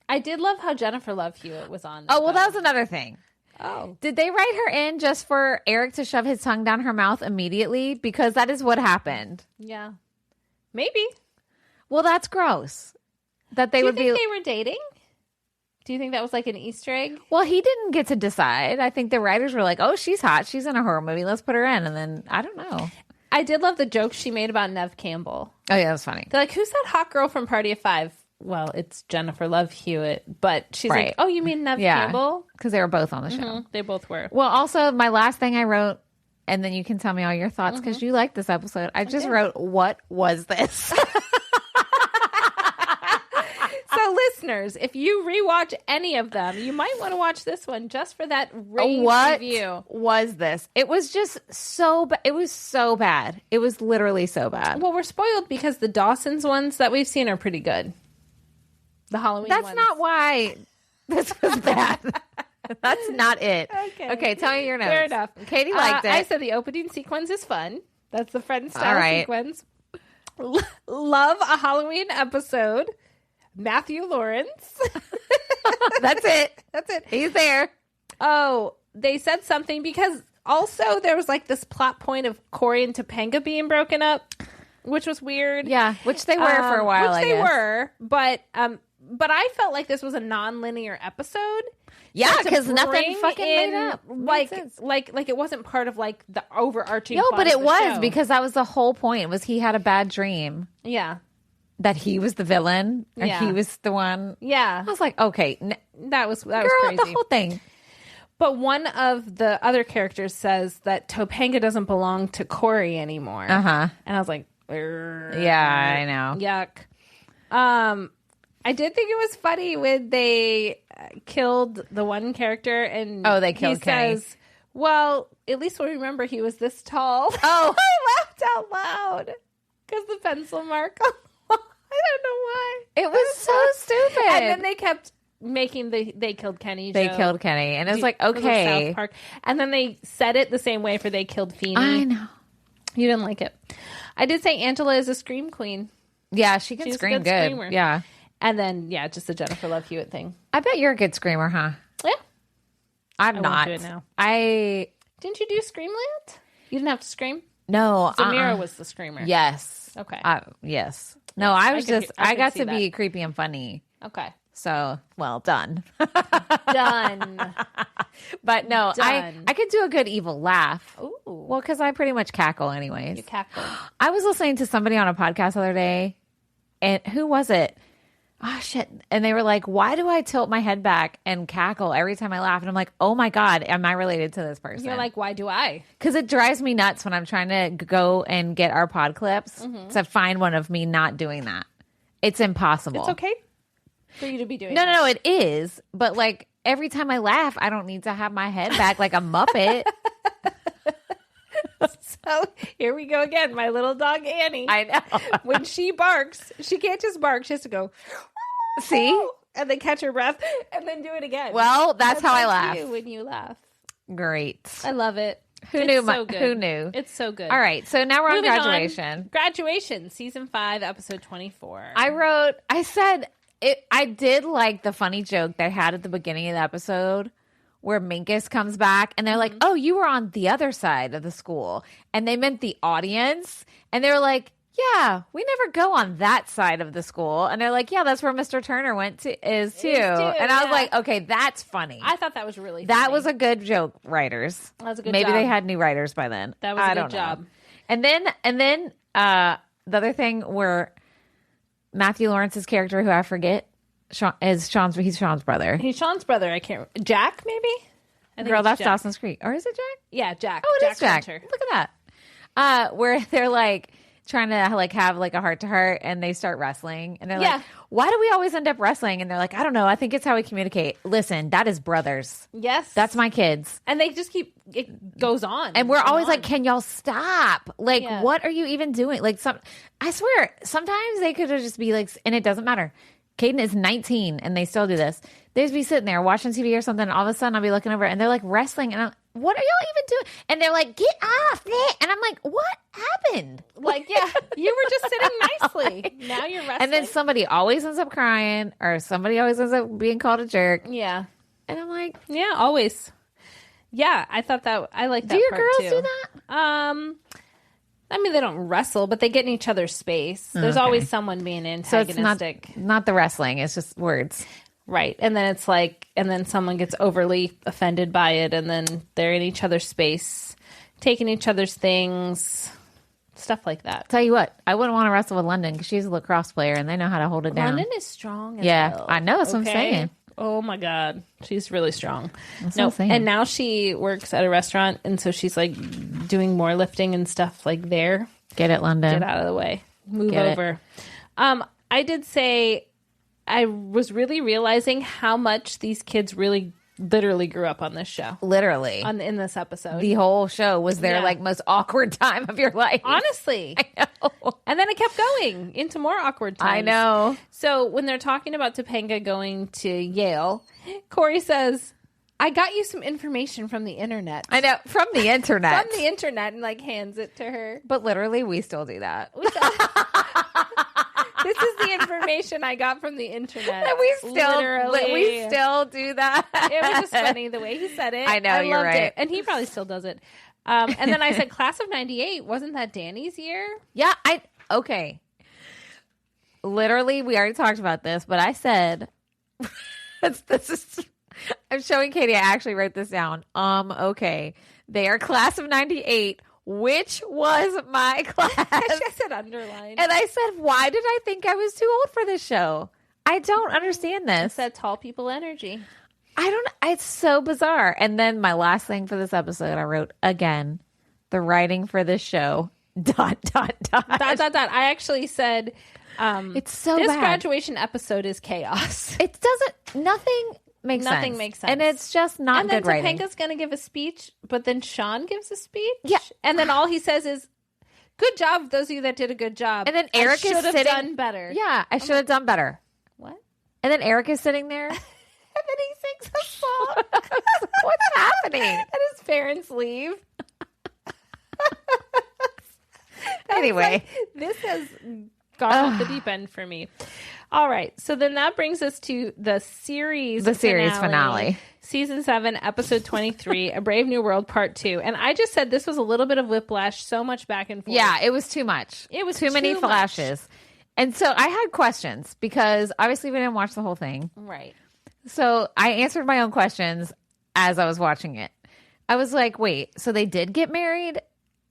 I did love how Jennifer Love Hewitt was on. Oh, well, that was another thing. Oh. Did they write her in just for Eric to shove his tongue down her mouth immediately? Because that is what happened. Yeah. Maybe. Well, that's gross. That they Do you would think be. they were dating? Do you think that was like an Easter egg? Well, he didn't get to decide. I think the writers were like, oh, she's hot. She's in a horror movie. Let's put her in. And then, I don't know. I did love the joke she made about Neve Campbell. Oh, yeah, that was funny. They're like, who's that hot girl from Party of Five? Well, it's Jennifer Love Hewitt. But she's Right. like, oh, you mean Neve Yeah. Campbell? Because they were both on the show. Mhm, they both were. Well, also, my last thing I wrote, and then you can tell me all your thoughts because you like this episode. I just wrote, what was this? So, listeners, if you rewatch any of them, you might want to watch this one just for that rave What review. was this? It was just so bad. It was so bad. It was literally so bad. Well, we're spoiled because the Dawson's ones that we've seen are pretty good. The Halloween That's ones. not why this was bad. That's not it. Okay, tell me your notes. Fair enough. Katie liked it. I said the opening sequence is fun. That's the friend style All right. sequence. Love a Halloween episode. Matthew Lawrence. That's it. That's it. He's there. Oh, they said something because also there was like this plot point of Cory and Topanga being broken up, which was weird. Yeah, which they were for a while, Which I they guess. were, but I felt like this was a non-linear episode. Yeah, to because nothing bring fucking in, made up. Made Like sense. it wasn't part of like the overarching. No, plot but of it the was show. because that was the whole point. Was he had a bad dream Yeah, that he was the villain or Yeah. he was the one. yeah, I was like, okay, that was girl, crazy. the whole thing. But one of the other characters says that Topanga doesn't belong to Cory anymore. Uh-huh. And I was like, "Urgh, Yeah, I know. yuck. I did think it was funny when they killed the one character and they killed he Kenny. says, well, at least we remember he was this tall. Oh. I laughed out loud because the pencil mark. I don't know why. It was so stupid. And then they kept making they killed Kenny They joke. killed Kenny. And it was like, Because of okay. South Park. And then they said it the same way for they killed Feeney. I know. You didn't like it. I did say Angela is a scream queen. Yeah, she can She's a scream good good. screamer. Yeah. And then, yeah, just the Jennifer Love Hewitt thing. I bet you're a good screamer, huh? Yeah. I'm I not. won't do it now. Didn't you do Screamland? You didn't have to scream? No. Zamira was the screamer. Yes. Okay. Yes. No, I was could I could got see to that. be creepy and funny. Okay. So, well, done. Done. But no, Done. I could do a good evil laugh. Ooh. Well, because I pretty much cackle anyways. You cackle. I was listening to somebody on a podcast the other day, and who was it? Oh, shit. And they were like, why do I tilt my head back and cackle every time I laugh? And I'm like, oh my God, am I related to this person? You're like, why do I? Because it drives me nuts when I'm trying to go and get our pod clips to find one of me not doing that. It's impossible. It's okay for you to be doing No, it is. But like every time I laugh, I don't need to have my head back like a Muppet. So here we go again. My little dog Annie. I know. When she barks, she can't just bark. She has to go, See? and then catch her breath and then do it again. Well, that's how I like laugh. you when you laugh. Great. I love it. Who knew? So good. Who knew? It's so good. All right, so now we're Moving on graduation. Graduation, season 5, episode 24. I said I did like the funny joke they had at the beginning of the episode where Minkus comes back and they're like, "Oh, you were on the other side of the school," and they meant the audience, and they were like, "Yeah, we never go on that side of the school," and they're like, "Yeah, that's where Mr. Turner is too." And I was like, "Okay, that's funny." I thought that was really funny. That was a good joke, writers. That was a good Maybe job. they had new writers by then. That was a good job. And then the other thing where Matthew Lawrence's character, who I forget, he's Shawn's brother. He's Shawn's brother. I can't. Jack, maybe. I think Girl, it's that's Jack. Dawson's Creek, or is it Jack? Yeah, Jack. Oh, it is Jack. Hunter. Look at that. Where they're like trying to like have like a heart to heart, and they start wrestling, and they're like, "Why do we always end up wrestling?" And they're like, "I don't know. I think it's how we communicate." Listen, that is brothers. Yes, That's my kids. and they just keep. It goes on, And we're always on. like, "Can y'all stop? Like, what are you even doing?" Like, I swear, sometimes they could just be like, and it doesn't matter. Caden is 19 and they still do this. They'd just be sitting there watching TV or something. And all of a sudden I'll be looking over and they're like wrestling. And I'm, what are y'all even doing? And they're like, "Get off it." And I'm like, what happened? Like, yeah, you were just sitting nicely. Now you're wrestling. And then somebody always ends up crying or somebody always ends up being called a jerk. Yeah. And I'm like, yeah, always. Yeah, I thought that, I like that. Do your part girls too. do that? I mean, they don't wrestle, but they get in each other's space. There's always someone being antagonistic. So it's not the wrestling. It's just words. Right. And then it's like, and then someone gets overly offended by it, and then they're in each other's space, taking each other's things, stuff like that. Tell you what, I wouldn't want to wrestle with London because she's a lacrosse player and they know how to hold it down. London is strong as Yeah, hell. I know. That's what I'm saying. Oh my God. She's really strong. That's what I'm saying. And now she works at a restaurant, and so she's like doing more lifting and stuff like there. Get it, London. Get out of the way. Move Get over. I did say I was really realizing how much these kids really literally grew up on this show. Literally. In this episode. The whole show was their like most awkward time of your life. Honestly. I know. And then it kept going into more awkward times. I know. So when they're talking about Topanga going to Yale, Cory says, "I got you some information from the internet." I know. From the internet. From the internet, and like hands it to her. But literally, we still do that. This is the information I got from the internet. And we still do that. It was just funny the way he said it. I know, you're loved right. it. And he probably still does it. And then I said, class of 98, wasn't that Danny's year? Yeah, okay. Literally, we already talked about this, but I said, I'm showing Katie, I actually wrote this down. Okay. They are class of 98, which was my class. I said underline. And I said, why did I think I was too old for this show? I don't understand this. It's that tall people energy. It's so bizarre. And then my last thing for this episode, I wrote, again, the writing for this show, ... I actually said, it's so this bad. Graduation episode is chaos. It doesn't, nothing makes sense. And it's just not good writing. And then Topanga's going to give a speech, but then Shawn gives a speech. Yeah. And then all he says is, "Good job, those of you that did a good job." And then Eric is sitting. Done better. Yeah, I should have done better. What? And then Eric is sitting there. And then he sings a song. What's happening? And his parents leave. Anyway, this has gone off the deep end for me. All right. So then that brings us to the series finale. Season 7, episode 23, A Brave New World, part 2. And I just said this was a little bit of whiplash, so much back and forth. Yeah, it was too much. It was too many flashes. And so I had questions because obviously we didn't watch the whole thing. Right. So I answered my own questions as I was watching it. I was like, wait, so they did get married?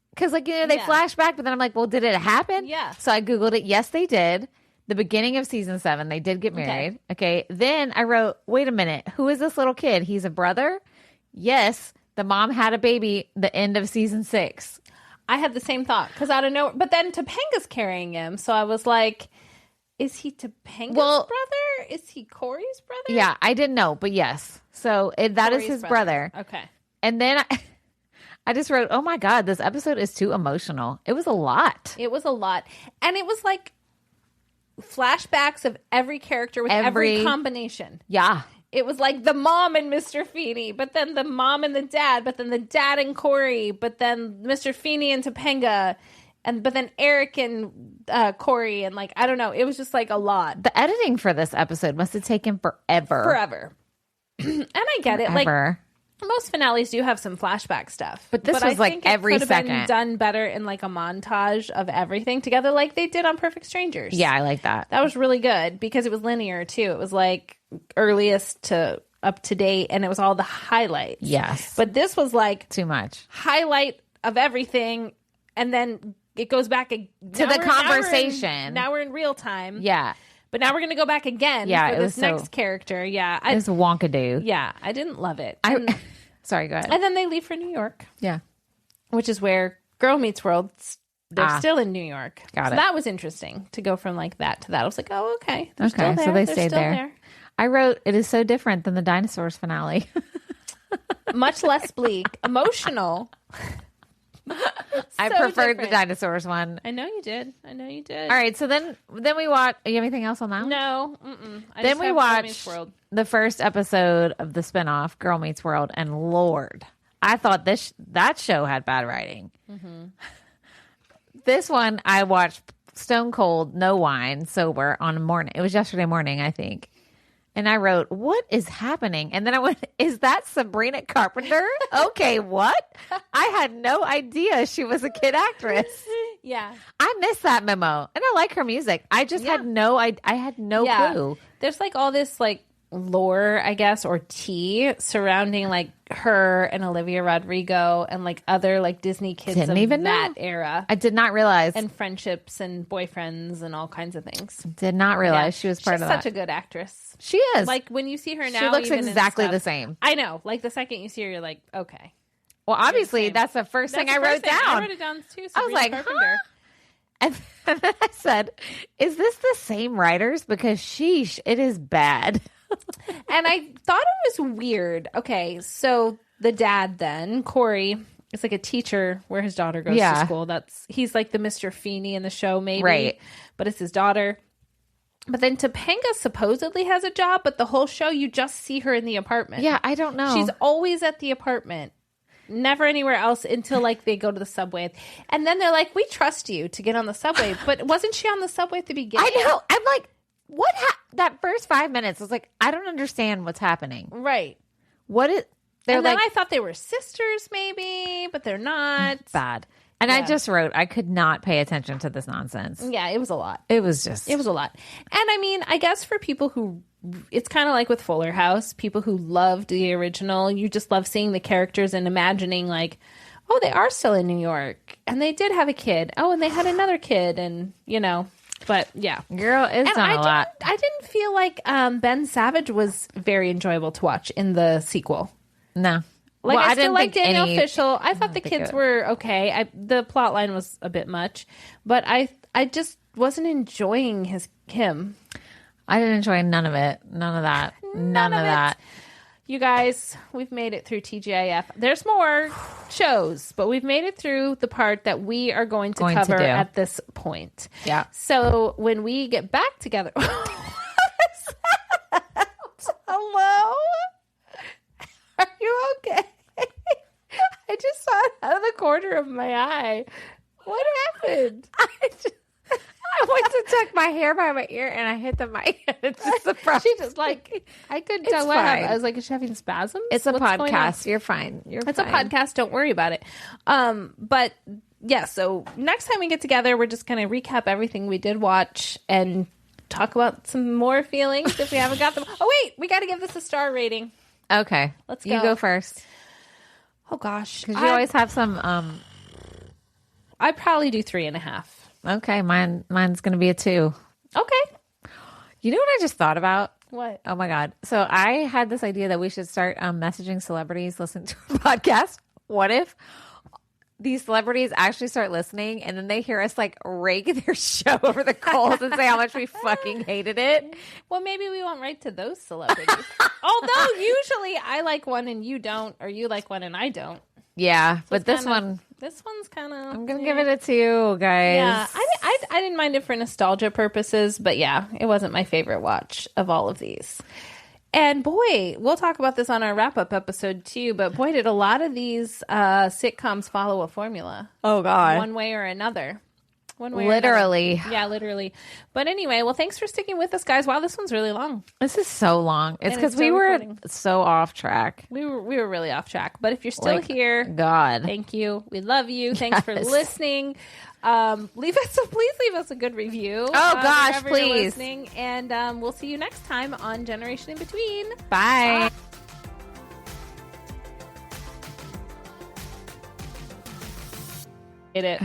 Because, like, they flash back, but then I'm like, well, did it happen? Yeah. So I Googled it. Yes, they did. The beginning of season 7, they did get married. Okay. Then I wrote, wait a minute. Who is this little kid? He's a brother? Yes. The mom had a baby the end of season 6. I had the same thought because I don't know. But then Topanga's carrying him. So I was like, is he Topanga's brother? Is he Cory's brother? Yeah, I didn't know, but yes. So that is his brother. Okay. And then I just wrote, oh my God, this episode is too emotional. It was a lot. It was a lot. And it was like flashbacks of every character with every combination. Yeah. it was like the mom and Mr. Feeney, but then the mom and the dad, but then the dad and Cory, but then Mr. Feeney and Topanga, but then Eric and Cory, and like, I don't know. It was just like a lot. The editing for this episode must have taken forever. And I get it. Like, most finales do have some flashback stuff. But this was like every second. Been done better in like a montage of everything together like they did on Perfect Strangers. Yeah, I like that. That was really good because it was linear too. It was like earliest to up to date and it was all the highlights. Yes. But this was like too much. Highlight of everything and then it goes back to the conversation. Now we're in real time. Yeah. But now we're going to go back again for this next character. Yeah. It was wonkadoo. Yeah. I didn't love it. Sorry, go ahead. And then they leave for New York. Yeah. Which is where Girl Meets World, they're still in New York. Got it. That was interesting to go from like that to that. I was like, oh, okay. They're still there. So they stayed there. I wrote, it is so different than the dinosaurs finale. Much less bleak. Emotional. I preferred the dinosaurs one. I know you did. All right, so then we watch. You have anything else on that one? No. Then we watched the first episode of the spinoff, Girl Meets World, and Lord, I thought that show had bad writing. Mm-hmm. This one I watched stone cold, no wine, sober on a morning. It was yesterday morning, I think. And I wrote, what is happening? And then I went, is that Sabrina Carpenter? Okay, what? I had no idea she was a kid actress. Yeah. I missed that memo. And I like her music. I just had I had no clue. There's like all this like lore, I guess, or tea surrounding like her and Olivia Rodrigo and like other like Disney kids Didn't even that know. Era. I did not realize. And friendships and boyfriends and all kinds of things. Did not realize she was part of that. She's such a good actress. She is. Like when you see her now, she looks exactly the same. I know. Like the second you see her, you're like, okay. Well, obviously that's the first thing I wrote down. I wrote it down too. I was like, huh? And then I said, is this the same writers? Because sheesh, it is bad. And I thought it was weird. Okay, so the dad then, Cory, is like a teacher where his daughter goes to school. He's like the Mr. Feeney in the show, maybe. Right. But it's his daughter. But then Topanga supposedly has a job, but the whole show you just see her in the apartment. Yeah, I don't know. She's always at the apartment. Never anywhere else until like they go to the subway. And then they're like, we trust you to get on the subway. But wasn't she on the subway at the beginning? I know. I'm like, what? That first 5 minutes, I was like, I don't understand what's happening. Right. What is? And then I thought they were sisters, maybe, but they're not. Bad. And I just wrote, I could not pay attention to this nonsense. Yeah, it was a lot. It was a lot. And I mean, I guess for people who, it's kind of like with Fuller House, people who loved the original, you just love seeing the characters and imagining like, oh, they are still in New York and they did have a kid. Oh, and they had another kid and, you know. But yeah, girl, it's done a lot. I didn't feel like Ben Savage was very enjoyable to watch in the sequel. No, like I still like Daniel Fishel. I thought the kids were okay. The plot line was a bit much, but I just wasn't enjoying him. I didn't enjoy none of it. None of that. None of that. You guys, we've made it through TGIF. There's more shows, but we've made it through the part that we are going to cover at this point. Yeah. So when we get back together... Hello? Are you okay? I just saw it out of the corner of my eye. What happened? I went to tuck my hair by my ear and I hit the mic. It's just surprised. She just like, I couldn't tell what happened. I was like, is she having spasms? It's a podcast. You're fine. It's a podcast. Don't worry about it. But yeah, so next time we get together, we're just going to recap everything we did watch and talk about some more feelings if we haven't got them. Oh, wait, we got to give this a star rating. Okay. Let's go. You go first. Oh, gosh. Because you always have some... I'd probably do 3.5. Okay, mine's going to be a 2. Okay. You know what I just thought about? What? Oh, my God. So I had this idea that we should start messaging celebrities listening to our podcast. What if these celebrities actually start listening and then they hear us like rake their show over the coals and say how much we fucking hated it? Well, maybe we won't write to those celebrities. Although usually I like one and you don't, or you like one and I don't. Yeah, so but this one's kind of... I'm going to give it a 2, guys. Yeah, I didn't mind it for nostalgia purposes, but yeah, it wasn't my favorite watch of all of these. And boy, we'll talk about this on our wrap-up episode too, but boy, did a lot of these sitcoms follow a formula. Oh, God. One way or another. Literally. Yeah, literally. But anyway, well, thanks for sticking with us, guys. Wow, this one's really long. This is so long. It's because we were so off track. We were really off track. But if you're still here, God, thank you. We love you. Thanks for listening. Please leave us a good review. Oh gosh, wherever you're please. listening. And we'll see you next time on Generation in Between. Bye. Hit it.